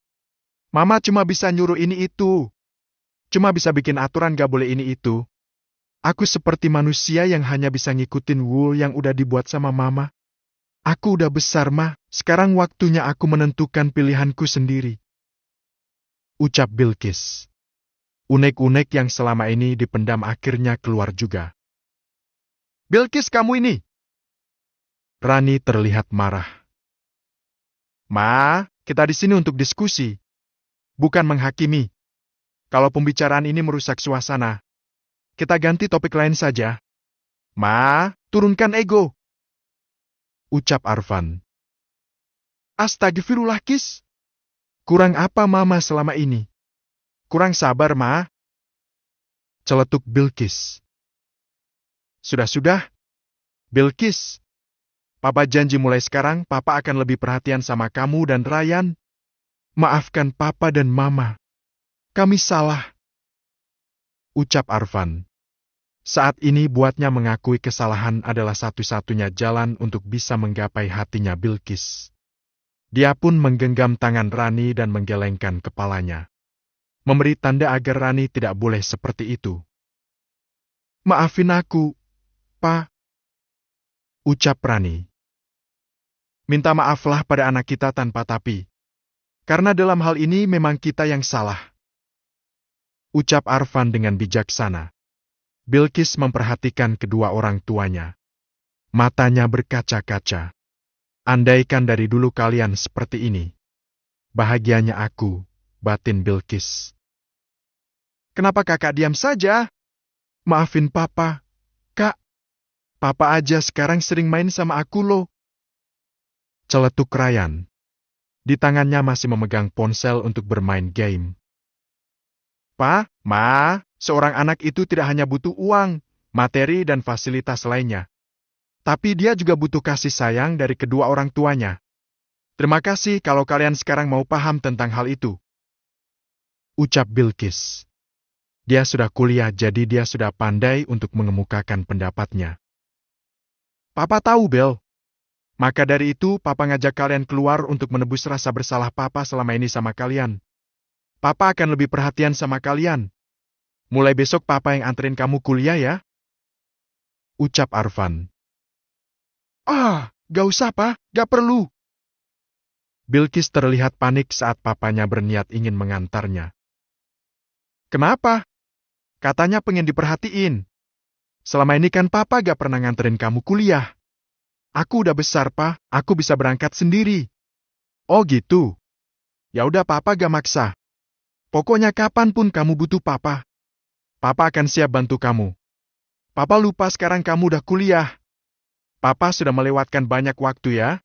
Mama cuma bisa nyuruh ini itu. Cuma bisa bikin aturan gak boleh ini itu. Aku seperti manusia yang hanya bisa ngikutin wool yang udah dibuat sama Mama. Aku udah besar, Ma. Sekarang waktunya aku menentukan pilihanku sendiri. Ucap Bilqis. Unek-unek yang selama ini dipendam akhirnya keluar juga. Bilqis, kamu ini! Rani terlihat marah. Ma, kita di sini untuk diskusi, bukan menghakimi. Kalau pembicaraan ini merusak suasana, kita ganti topik lain saja. Ma, turunkan ego. Ucap Arfan. Astagfirullah, Kis. Kurang apa Mama selama ini? Kurang sabar, Ma. Celetuk Bilqis. Sudah-sudah. Bilqis. Papa janji mulai sekarang Papa akan lebih perhatian sama kamu dan Ryan. Maafkan Papa dan Mama. Kami salah. Ucap Arfan. Saat ini buatnya mengakui kesalahan adalah satu-satunya jalan untuk bisa menggapai hatinya Bilqis. Dia pun menggenggam tangan Rani dan menggelengkan kepalanya. Memberi tanda agar Rani tidak boleh seperti itu. Maafin aku, Pa. Ucap Rani. Minta maaflah pada anak kita tanpa tapi. Karena dalam hal ini memang kita yang salah. Ucap Arfan dengan bijaksana. Bilqis memperhatikan kedua orang tuanya. Matanya berkaca-kaca. Andaikan dari dulu kalian seperti ini. Bahagianya aku, batin Bilqis. Kenapa kakak diam saja? Maafin Papa, Kak. Papa aja sekarang sering main sama aku loh. Celetuk Ryan. Di tangannya masih memegang ponsel untuk bermain game. Pa, Ma, seorang anak itu tidak hanya butuh uang, materi dan fasilitas lainnya. Tapi dia juga butuh kasih sayang dari kedua orang tuanya. Terima kasih kalau kalian sekarang mau paham tentang hal itu. Ucap Bilqis. Dia sudah kuliah jadi dia sudah pandai untuk mengemukakan pendapatnya. Papa tahu, Bel. Maka dari itu, Papa ngajak kalian keluar untuk menebus rasa bersalah Papa selama ini sama kalian. Papa akan lebih perhatian sama kalian. Mulai besok Papa yang anterin kamu kuliah ya. Ucap Arfan. Gak usah, Pa. Gak perlu. Bilqis terlihat panik saat papanya berniat ingin mengantarnya. Kenapa? Katanya pengen diperhatiin. Selama ini kan Papa gak pernah nganterin kamu kuliah. Aku udah besar, Pa. Aku bisa berangkat sendiri. Oh gitu. Ya udah, Papa gak maksa. Pokoknya kapanpun kamu butuh Papa, Papa akan siap bantu kamu. Papa lupa sekarang kamu udah kuliah. Papa sudah melewatkan banyak waktu ya.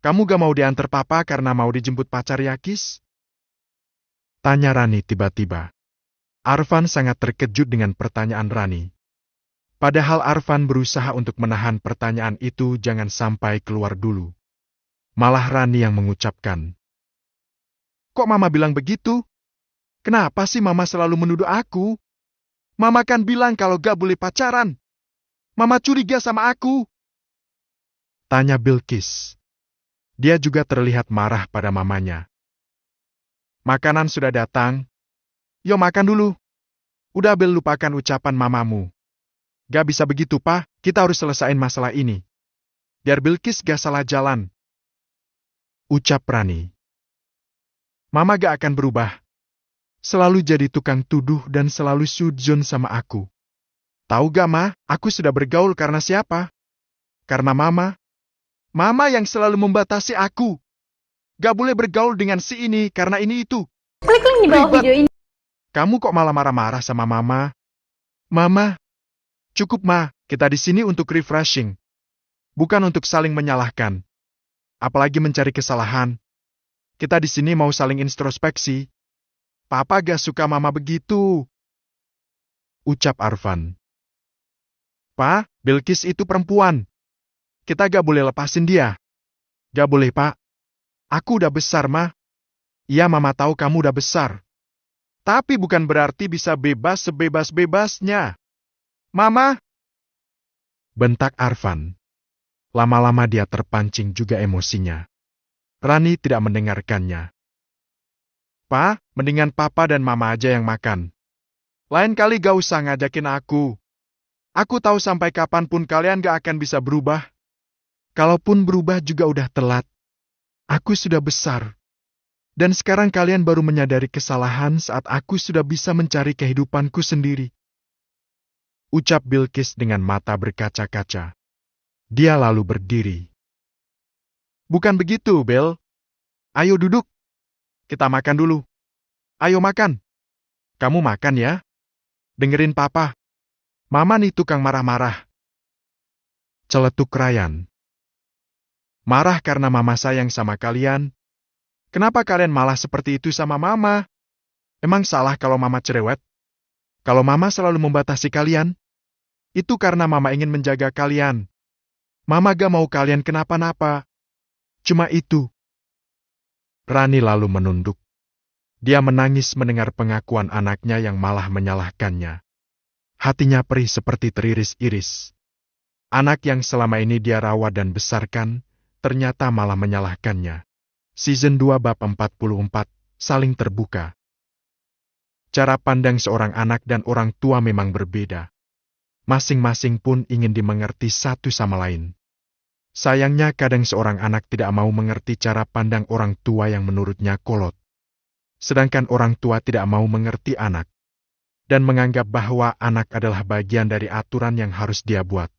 Kamu gak mau diantar Papa karena mau dijemput pacar ya, Kis? Tanya Rani tiba-tiba. Arfan sangat terkejut dengan pertanyaan Rani. Padahal Arfan berusaha untuk menahan pertanyaan itu jangan sampai keluar dulu. Malah Rani yang mengucapkan. Kok Mama bilang begitu? Kenapa sih Mama selalu menuduh aku? Mama kan bilang kalau gak boleh pacaran. Mama curiga sama aku. Tanya Bilqis. Dia juga terlihat marah pada mamanya. Makanan sudah datang. Yo makan dulu. Udah Bel, lupakan ucapan mamamu. Gak bisa begitu, Pa. Kita harus selesain masalah ini. Biar Bilqis gak salah jalan. Ucap Rani. Mama gak akan berubah. Selalu jadi tukang tuduh dan selalu sujud sama aku. Tahu gak, Ma? Aku sudah bergaul karena siapa? Karena Mama. Mama yang selalu membatasi aku. Gak boleh bergaul dengan si ini karena ini itu. Klik link di bawah video ini. Kamu kok malah marah-marah sama Mama? Mama. Cukup, Ma. Kita di sini untuk refreshing. Bukan untuk saling menyalahkan. Apalagi mencari kesalahan. Kita di sini mau saling introspeksi. Papa gak suka Mama begitu. Ucap Arfan. Pa, Bilqis itu perempuan. Kita gak boleh lepasin dia. Gak boleh, Pak. Aku udah besar, Ma. Iya, Mama tahu kamu udah besar. Tapi bukan berarti bisa bebas sebebas-bebasnya. Mama! Bentak Arfan. Lama-lama dia terpancing juga emosinya. Rani tidak mendengarkannya. Pa, mendingan Papa dan Mama aja yang makan. Lain kali gak usah ngajakin aku. Aku tahu sampai kapanpun kalian gak akan bisa berubah. Kalaupun berubah juga udah telat. Aku sudah besar. Dan sekarang kalian baru menyadari kesalahan saat aku sudah bisa mencari kehidupanku sendiri. Ucap Bilqis dengan mata berkaca-kaca. Dia lalu berdiri. Bukan begitu, Bel. Ayo duduk. Kita makan dulu. Ayo makan. Kamu makan ya. Dengerin papa. Mama nih tukang marah-marah. Celetuk Ryan. Marah karena mama sayang sama kalian. Kenapa kalian malah seperti itu sama mama? Emang salah kalau mama cerewet? Kalau mama selalu membatasi kalian? Itu karena mama ingin menjaga kalian. Mama gak mau kalian kenapa-napa. Cuma itu. Rani lalu menunduk. Dia menangis mendengar pengakuan anaknya yang malah menyalahkannya. Hatinya perih seperti teriris-iris. Anak yang selama ini dia rawat dan besarkan, ternyata malah menyalahkannya. Season 2 bab 44, saling terbuka. Cara pandang seorang anak dan orang tua memang berbeda. Masing-masing pun ingin dimengerti satu sama lain. Sayangnya kadang seorang anak tidak mau mengerti cara pandang orang tua yang menurutnya kolot. Sedangkan orang tua tidak mau mengerti anak. Dan menganggap bahwa anak adalah bagian dari aturan yang harus dia buat.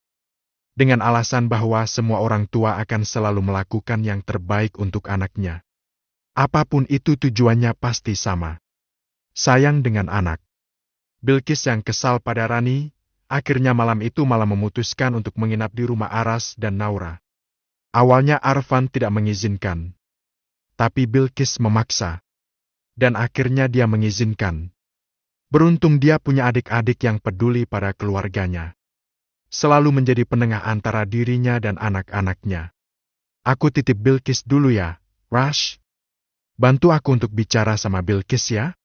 Dengan alasan bahwa semua orang tua akan selalu melakukan yang terbaik untuk anaknya. Apapun itu tujuannya pasti sama. Sayang dengan anak. Bilqis yang kesal pada Rani, akhirnya malam itu malah memutuskan untuk menginap di rumah Aras dan Naura. Awalnya Arfan tidak mengizinkan. Tapi Bilqis memaksa. Dan akhirnya dia mengizinkan. Beruntung dia punya adik-adik yang peduli pada keluarganya. Selalu menjadi penengah antara dirinya dan anak-anaknya. Aku titip Bilqis dulu ya, Rash. Bantu aku untuk bicara sama Bilqis ya.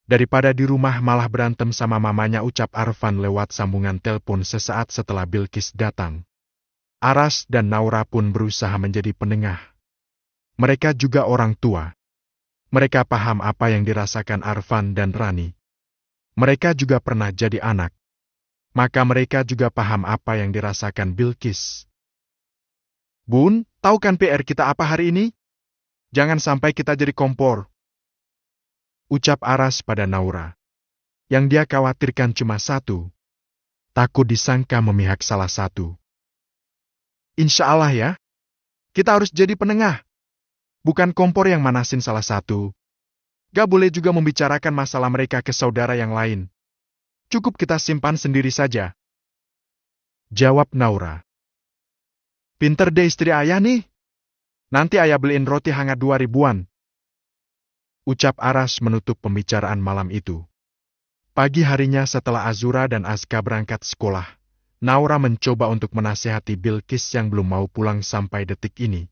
Daripada di rumah malah berantem sama mamanya, ucap Arfan lewat sambungan telepon sesaat setelah Bilqis datang. Aras dan Naura pun berusaha menjadi penengah. Mereka juga orang tua. Mereka paham apa yang dirasakan Arfan dan Rani. Mereka juga pernah jadi anak. Maka mereka juga paham apa yang dirasakan Bilqis. Bun, tahu kan PR kita apa hari ini? Jangan sampai kita jadi kompor. Ucap Aras pada Naura. Yang dia khawatirkan cuma satu. Takut disangka memihak salah satu. Insya Allah ya. Kita harus jadi penengah. Bukan kompor yang manasin salah satu. Gak boleh juga membicarakan masalah mereka ke saudara yang lain. Cukup kita simpan sendiri saja. Jawab Naura. Pinter deh istri ayah nih. Nanti ayah beliin roti hangat 2 ribuan. Ucap Aras menutup pembicaraan malam itu. Pagi harinya setelah Azura dan Aska berangkat sekolah, Naura mencoba untuk menasihati Bilqis yang belum mau pulang sampai detik ini.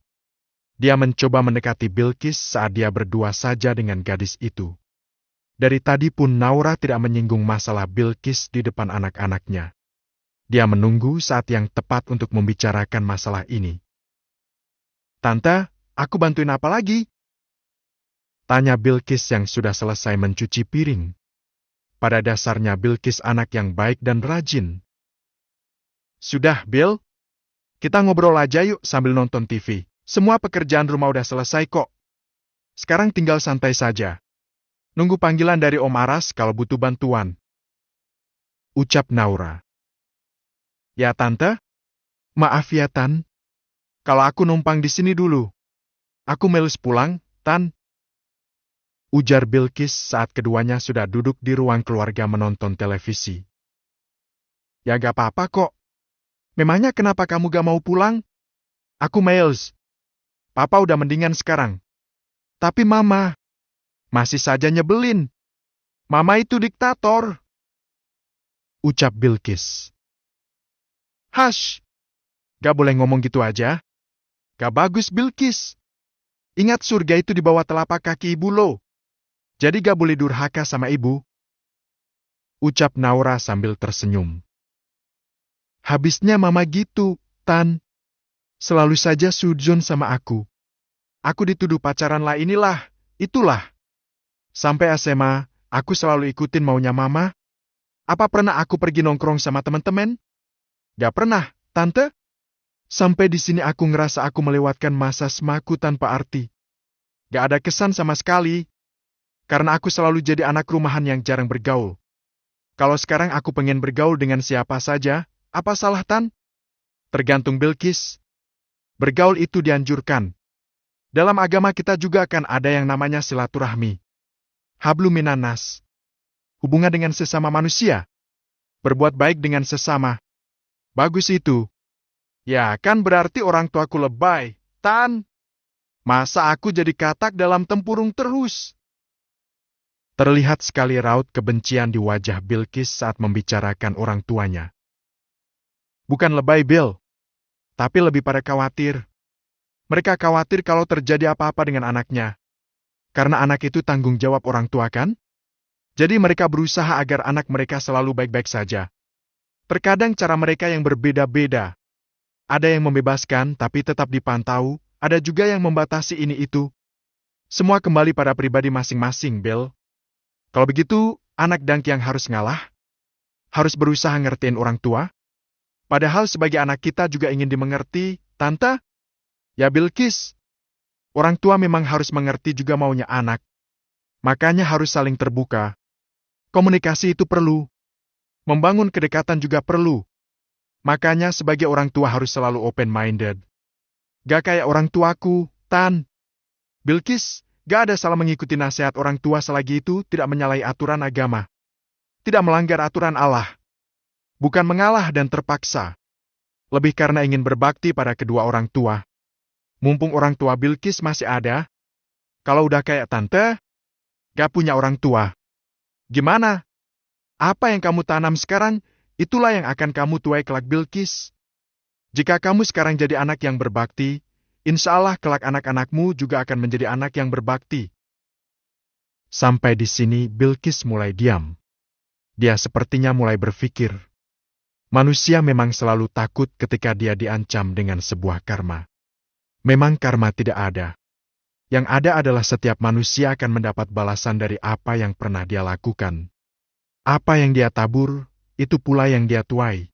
Dia mencoba mendekati Bilqis saat dia berdua saja dengan gadis itu. Dari tadi pun Naura tidak menyinggung masalah Bilqis di depan anak-anaknya. Dia menunggu saat yang tepat untuk membicarakan masalah ini. Tante, aku bantuin apa lagi? Tanya Bilqis yang sudah selesai mencuci piring. Pada dasarnya Bilqis anak yang baik dan rajin. Sudah, Bil. Kita ngobrol aja yuk sambil nonton TV. Semua pekerjaan rumah udah selesai kok. Sekarang tinggal santai saja. Nunggu panggilan dari Om Aras kalau butuh bantuan. Ucap Naura. Ya Tante? Maaf ya Tan. Kalau aku numpang di sini dulu. Aku males pulang, Tan. Ujar Bilqis saat keduanya sudah duduk di ruang keluarga menonton televisi. Ya gak apa-apa kok. Memangnya kenapa kamu gak mau pulang? Aku males. Papa udah mendingan sekarang. Tapi Mama masih saja nyebelin. Mama itu diktator. Ucap Bilqis. Hush. Gak boleh ngomong gitu aja. Gak bagus Bilqis. Ingat surga itu di bawah telapak kaki ibu lo. Jadi gak boleh durhaka sama ibu. Ucap Naura sambil tersenyum. Habisnya Mama gitu, Tan. Selalu saja sujud sama aku. Aku dituduh pacaran lah inilah, itulah. Sampai SMA, aku selalu ikutin maunya Mama. Apa pernah aku pergi nongkrong sama teman-teman? Gak pernah, Tante. Sampai di sini aku ngerasa aku melewatkan masa semaku tanpa arti. Gak ada kesan sama sekali. Karena aku selalu jadi anak rumahan yang jarang bergaul. Kalau sekarang aku pengen bergaul dengan siapa saja, apa salah Tan? Tergantung Bilqis. Bergaul itu dianjurkan. Dalam agama kita juga akan ada yang namanya silaturahmi. Hablum minannas. Hubungan dengan sesama manusia. Berbuat baik dengan sesama. Bagus itu. Ya kan berarti orang tuaku lebay, Tan. Masa aku jadi katak dalam tempurung terus? Terlihat sekali raut kebencian di wajah Bilqis saat membicarakan orang tuanya. Bukan lebay, Bil. Tapi lebih pada khawatir. Mereka khawatir kalau terjadi apa-apa dengan anaknya. Karena anak itu tanggung jawab orang tua kan? Jadi mereka berusaha agar anak mereka selalu baik-baik saja. Terkadang cara mereka yang berbeda-beda. Ada yang membebaskan tapi tetap dipantau, ada juga yang membatasi ini itu. Semua kembali pada pribadi masing-masing, Bill. Kalau begitu, anak dangki yang harus ngalah? Harus berusaha ngertiin orang tua? Padahal sebagai anak kita juga ingin dimengerti, Tante. Ya Bilqis, orang tua memang harus mengerti juga maunya anak. Makanya harus saling terbuka. Komunikasi itu perlu. Membangun kedekatan juga perlu. Makanya sebagai orang tua harus selalu open-minded. Gak kayak orang tuaku, Tan. Bilqis, gak ada salah mengikuti nasihat orang tua selagi itu tidak menyalahi aturan agama. Tidak melanggar aturan Allah. Bukan mengalah dan terpaksa. Lebih karena ingin berbakti pada kedua orang tua. Mumpung orang tua Bilqis masih ada. Kalau udah kayak Tante, gak punya orang tua. Gimana? Apa yang kamu tanam sekarang, itulah yang akan kamu tuai kelak Bilqis. Jika kamu sekarang jadi anak yang berbakti, insya Allah kelak anak-anakmu juga akan menjadi anak yang berbakti. Sampai di sini Bilqis mulai diam. Dia sepertinya mulai berpikir. Manusia memang selalu takut ketika dia diancam dengan sebuah karma. Memang karma tidak ada. Yang ada adalah setiap manusia akan mendapat balasan dari apa yang pernah dia lakukan. Apa yang dia tabur, itu pula yang dia tuai.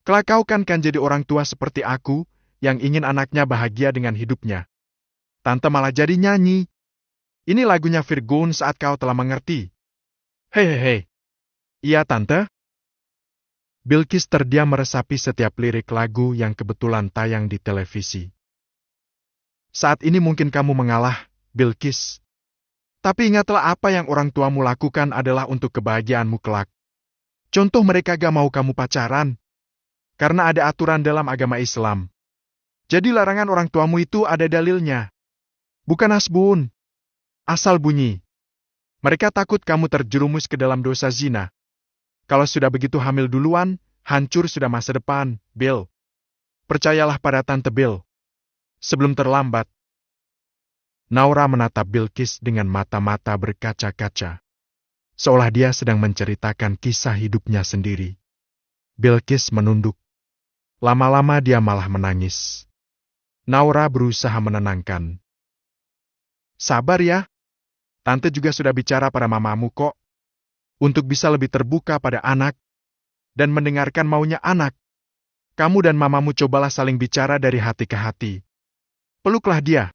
Kelak kau kan jadi orang tua seperti aku, yang ingin anaknya bahagia dengan hidupnya. Tante malah jadi nyanyi. Ini lagunya Virgon saat kau telah mengerti. Hehehe. Iya Tante? Bilqis terdiam meresapi setiap lirik lagu yang kebetulan tayang di televisi. Saat ini mungkin kamu mengalah, Bilqis. Tapi ingatlah apa yang orang tuamu lakukan adalah untuk kebahagiaanmu kelak. Contoh mereka gak mau kamu pacaran. Karena ada aturan dalam agama Islam. Jadi larangan orang tuamu itu ada dalilnya. Bukan asbun. Asal bunyi. Mereka takut kamu terjerumus ke dalam dosa zina. Kalau sudah begitu hamil duluan, hancur sudah masa depan, Bill. Percayalah pada Tante Bill. Sebelum terlambat. Naura menatap Bilqis dengan mata-mata berkaca-kaca. Seolah dia sedang menceritakan kisah hidupnya sendiri. Bilqis menunduk. Lama-lama dia malah menangis. Naura berusaha menenangkan. Sabar ya. Tante juga sudah bicara pada mamamu kok. Untuk bisa lebih terbuka pada anak. Dan mendengarkan maunya anak. Kamu dan mamamu cobalah saling bicara dari hati ke hati. Peluklah dia.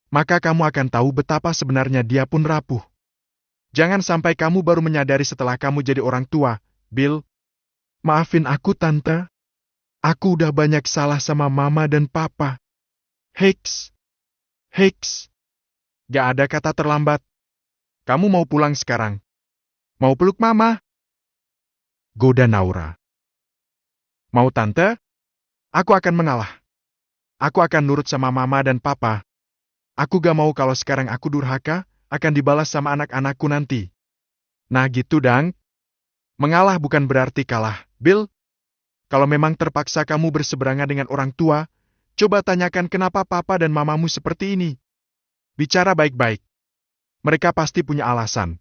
Maka kamu akan tahu betapa sebenarnya dia pun rapuh. Jangan sampai kamu baru menyadari setelah kamu jadi orang tua, Bill. Maafin aku, Tante. Aku udah banyak salah sama mama dan papa. Hicks. Gak ada kata terlambat. Kamu mau pulang sekarang? Mau peluk mama? Goda Naura. Mau Tante? Aku akan mengalah. Aku akan nurut sama mama dan papa. Aku gak mau kalau sekarang aku durhaka, akan dibalas sama anak-anakku nanti. Nah gitu dang. Mengalah bukan berarti kalah, Bill. Kalau memang terpaksa kamu berseberangan dengan orang tua, coba tanyakan kenapa papa dan mamamu seperti ini. Bicara baik-baik. Mereka pasti punya alasan.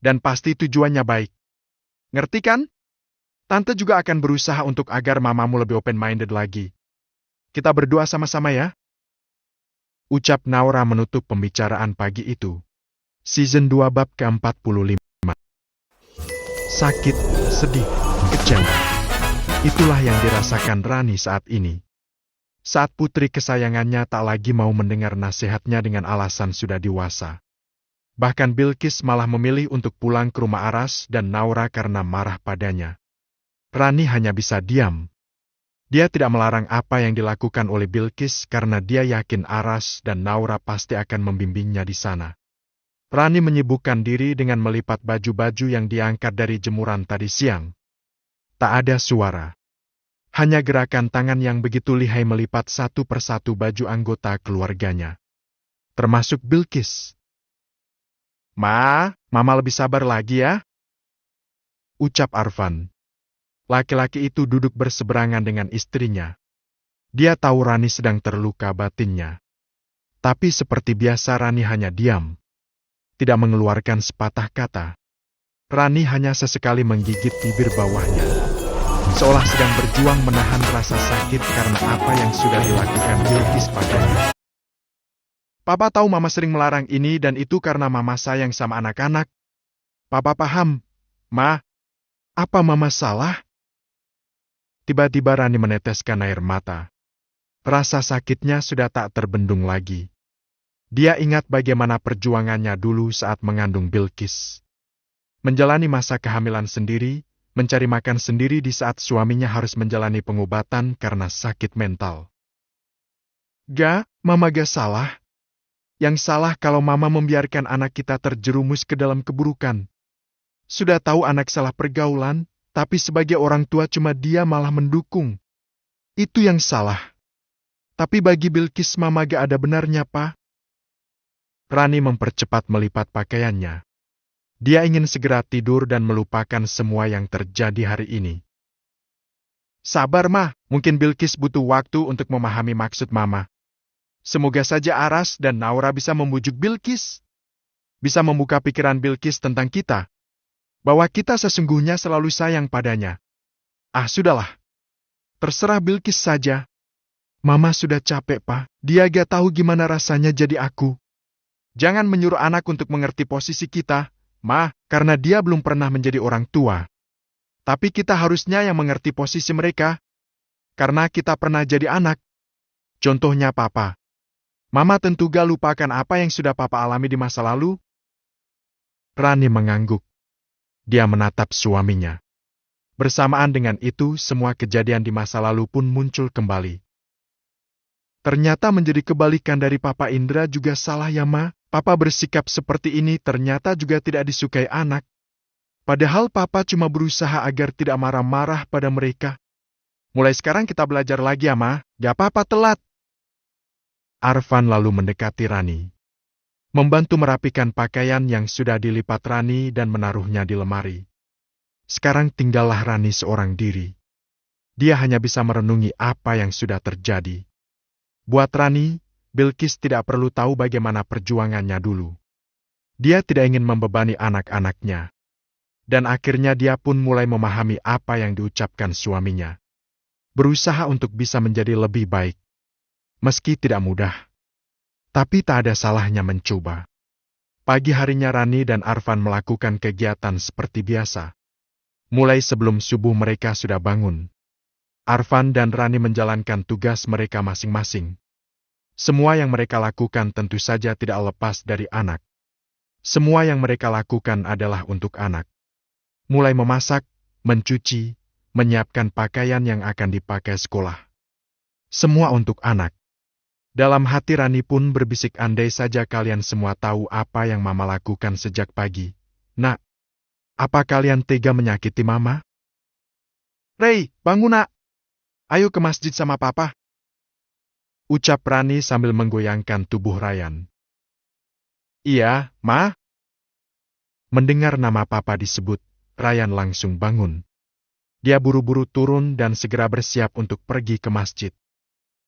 Dan pasti tujuannya baik. Ngerti kan? Tante juga akan berusaha untuk agar mamamu lebih open-minded lagi. Kita berdoa sama-sama ya. Ucap Naura menutup pembicaraan pagi itu. Season 2 bab ke-45. Sakit, sedih, kecewa. Itulah yang dirasakan Rani saat ini. Saat putri kesayangannya tak lagi mau mendengar nasihatnya dengan alasan sudah dewasa. Bahkan Bilqis malah memilih untuk pulang ke rumah Aras dan Naura karena marah padanya. Rani hanya bisa diam. Dia tidak melarang apa yang dilakukan oleh Bilqis karena dia yakin Aras dan Naura pasti akan membimbingnya di sana. Rani menyibukkan diri dengan melipat baju-baju yang diangkat dari jemuran tadi siang. Tak ada suara. Hanya gerakan tangan yang begitu lihai melipat satu persatu baju anggota keluarganya. Termasuk Bilqis. Mama lebih sabar lagi ya, ucap Arfan. Laki-laki itu duduk berseberangan dengan istrinya. Dia tahu Rani sedang terluka batinnya. Tapi seperti biasa Rani hanya diam. Tidak mengeluarkan sepatah kata. Rani hanya sesekali menggigit bibir bawahnya. Seolah sedang berjuang menahan rasa sakit karena apa yang sudah dilakukan Bilqis padanya. Papa tahu Mama sering melarang ini dan itu karena Mama sayang sama anak-anak. Papa paham, Ma. Apa Mama salah? Tiba-tiba Rani meneteskan air mata. Rasa sakitnya sudah tak terbendung lagi. Dia ingat bagaimana perjuangannya dulu saat mengandung Bilqis. Menjalani masa kehamilan sendiri, mencari makan sendiri di saat suaminya harus menjalani pengobatan karena sakit mental. Mama gak salah. Yang salah kalau Mama membiarkan anak kita terjerumus ke dalam keburukan. Sudah tahu anak salah pergaulan, tapi sebagai orang tua cuma dia malah mendukung. Itu yang salah. Tapi bagi Bilqis Mama gak ada benarnya, Pa. Rani mempercepat melipat pakaiannya. Dia ingin segera tidur dan melupakan semua yang terjadi hari ini. Sabar, Ma. Mungkin Bilqis butuh waktu untuk memahami maksud Mama. Semoga saja Aras dan Naura bisa membujuk Bilqis. Bisa membuka pikiran Bilqis tentang kita. Bahwa kita sesungguhnya selalu sayang padanya. Sudahlah. Terserah Bilqis saja. Mama sudah capek, Pa. Dia gak tahu gimana rasanya jadi aku. Jangan menyuruh anak untuk mengerti posisi kita, Ma, karena dia belum pernah menjadi orang tua. Tapi kita harusnya yang mengerti posisi mereka. Karena kita pernah jadi anak. Contohnya Papa. Mama tentu gak lupakan apa yang sudah Papa alami di masa lalu. Rani mengangguk. Dia menatap suaminya. Bersamaan dengan itu, semua kejadian di masa lalu pun muncul kembali. Ternyata menjadi kebalikan dari Papa Indra juga salah ya, Ma. Papa bersikap seperti ini ternyata juga tidak disukai anak. Padahal Papa cuma berusaha agar tidak marah-marah pada mereka. Mulai sekarang kita belajar lagi ya, Ma. Gak apa-apa telat. Arfan lalu mendekati Rani. Membantu merapikan pakaian yang sudah dilipat Rani dan menaruhnya di lemari. Sekarang tinggallah Rani seorang diri. Dia hanya bisa merenungi apa yang sudah terjadi. Buat Rani, Bilqis tidak perlu tahu bagaimana perjuangannya dulu. Dia tidak ingin membebani anak-anaknya. Dan akhirnya dia pun mulai memahami apa yang diucapkan suaminya. Berusaha untuk bisa menjadi lebih baik. Meski tidak mudah. Tapi tak ada salahnya mencoba. Pagi harinya Rani dan Arfan melakukan kegiatan seperti biasa. Mulai sebelum subuh mereka sudah bangun. Arfan dan Rani menjalankan tugas mereka masing-masing. Semua yang mereka lakukan tentu saja tidak lepas dari anak. Semua yang mereka lakukan adalah untuk anak. Mulai memasak, mencuci, menyiapkan pakaian yang akan dipakai sekolah. Semua untuk anak. Dalam hati Rani pun berbisik, andai saja kalian semua tahu apa yang Mama lakukan sejak pagi. Nak, apa kalian tega menyakiti Mama? Rey, bangun nak. Ayo ke masjid sama Papa. Ucap Rani sambil menggoyangkan tubuh Ryan. Iya, Ma. Mendengar nama Papa disebut, Ryan langsung bangun. Dia buru-buru turun dan segera bersiap untuk pergi ke masjid.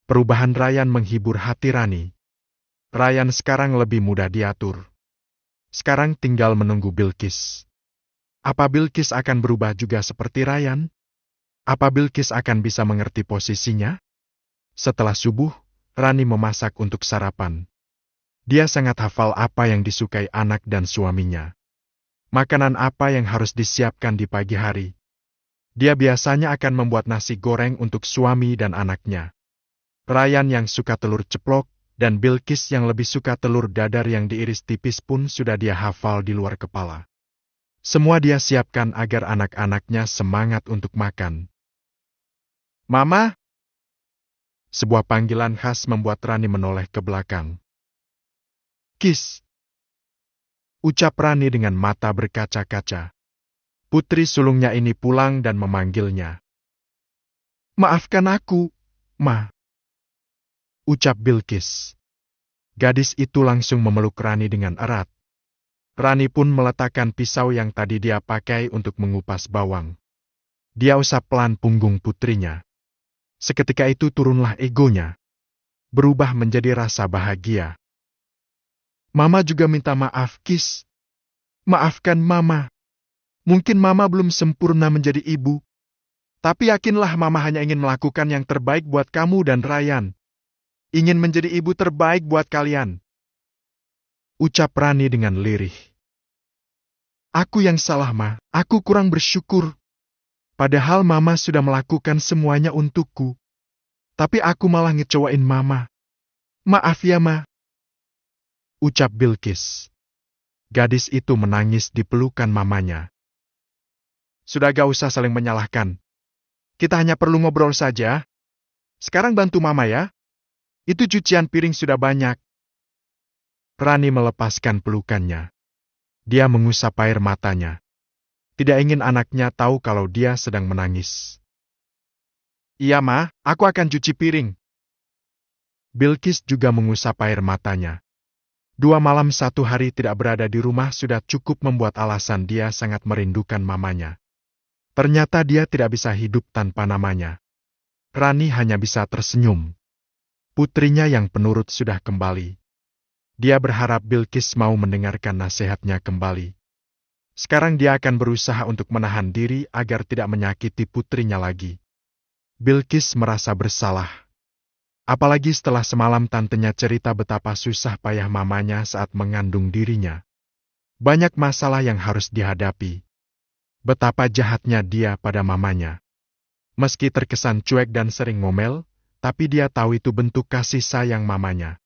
Perubahan Ryan menghibur hati Rani. Ryan sekarang lebih mudah diatur. Sekarang tinggal menunggu Bilqis. Apa Bilqis akan berubah juga seperti Ryan? Apa Bilqis akan bisa mengerti posisinya? Setelah subuh, Rani memasak untuk sarapan. Dia sangat hafal apa yang disukai anak dan suaminya. Makanan apa yang harus disiapkan di pagi hari. Dia biasanya akan membuat nasi goreng untuk suami dan anaknya. Ryan yang suka telur ceplok, dan Bilqis yang lebih suka telur dadar yang diiris tipis pun sudah dia hafal di luar kepala. Semua dia siapkan agar anak-anaknya semangat untuk makan. Mama! Sebuah panggilan khas membuat Rani menoleh ke belakang. Kis! Ucap Rani dengan mata berkaca-kaca. Putri sulungnya ini pulang dan memanggilnya. Maafkan aku, Ma. Ucap Bilqis. Gadis itu langsung memeluk Rani dengan erat. Rani pun meletakkan pisau yang tadi dia pakai untuk mengupas bawang. Dia usap pelan punggung putrinya. Seketika itu turunlah egonya. Berubah menjadi rasa bahagia. Mama juga minta maaf, Kis. Maafkan Mama. Mungkin Mama belum sempurna menjadi ibu. Tapi yakinlah Mama hanya ingin melakukan yang terbaik buat kamu dan Ryan. Ingin menjadi ibu terbaik buat kalian. Ucap Rani dengan lirih. Aku yang salah, Ma. Aku kurang bersyukur. Padahal Mama sudah melakukan semuanya untukku. Tapi aku malah ngecewain Mama. Maaf ya, Ma. Ucap Bilqis. Gadis itu menangis di pelukan mamanya. Sudah gak usah saling menyalahkan. Kita hanya perlu ngobrol saja. Sekarang bantu Mama ya. Itu cucian piring sudah banyak. Rani melepaskan pelukannya. Dia mengusap air matanya. Tidak ingin anaknya tahu kalau dia sedang menangis. Iya, Ma, aku akan cuci piring. Bilqis juga mengusap air matanya. 2 malam 1 hari tidak berada di rumah sudah cukup membuat alasan dia sangat merindukan mamanya. Ternyata dia tidak bisa hidup tanpa namanya. Rani hanya bisa tersenyum. Putrinya yang penurut sudah kembali. Dia berharap Bilqis mau mendengarkan nasihatnya kembali. Sekarang dia akan berusaha untuk menahan diri agar tidak menyakiti putrinya lagi. Bilqis merasa bersalah. Apalagi setelah semalam tantenya cerita betapa susah payah mamanya saat mengandung dirinya. Banyak masalah yang harus dihadapi. Betapa jahatnya dia pada mamanya. Meski terkesan cuek dan sering ngomel, tapi dia tahu itu bentuk kasih sayang mamanya.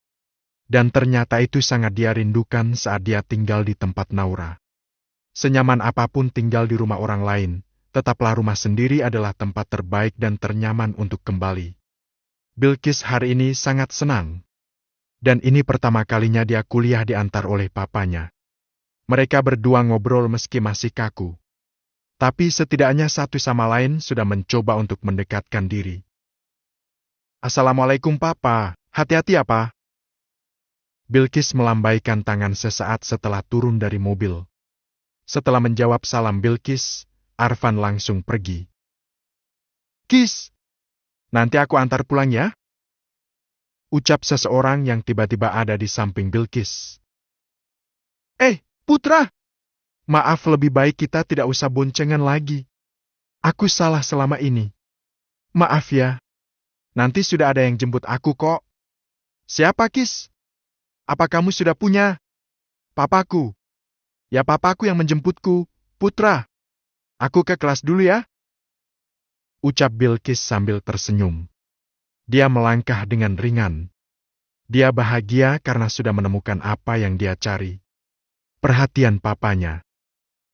Dan ternyata itu sangat dia rindukan saat dia tinggal di tempat Naura. Senyaman apapun tinggal di rumah orang lain, tetaplah rumah sendiri adalah tempat terbaik dan ternyaman untuk kembali. Bilqis hari ini sangat senang. Dan ini pertama kalinya dia kuliah diantar oleh papanya. Mereka berdua ngobrol meski masih kaku. Tapi setidaknya satu sama lain sudah mencoba untuk mendekatkan diri. Assalamualaikum Papa, hati-hati ya Pa. Bilqis melambaikan tangan sesaat setelah turun dari mobil. Setelah menjawab salam Bilqis, Arfan langsung pergi. Kis, nanti aku antar pulang ya? Ucap seseorang yang tiba-tiba ada di samping Bilqis. Putra! Maaf, lebih baik kita tidak usah boncengan lagi. Aku salah selama ini. Maaf ya. Nanti sudah ada yang jemput aku kok. Siapa, Kis? Apa kamu sudah punya? Papaku. Ya papaku yang menjemputku, Putra. Aku ke kelas dulu ya. Ucap Bilqis sambil tersenyum. Dia melangkah dengan ringan. Dia bahagia karena sudah menemukan apa yang dia cari. Perhatian papanya.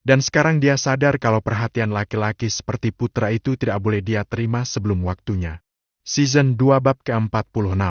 Dan sekarang dia sadar kalau perhatian laki-laki seperti Putra itu tidak boleh dia terima sebelum waktunya. Season 2 bab ke-46.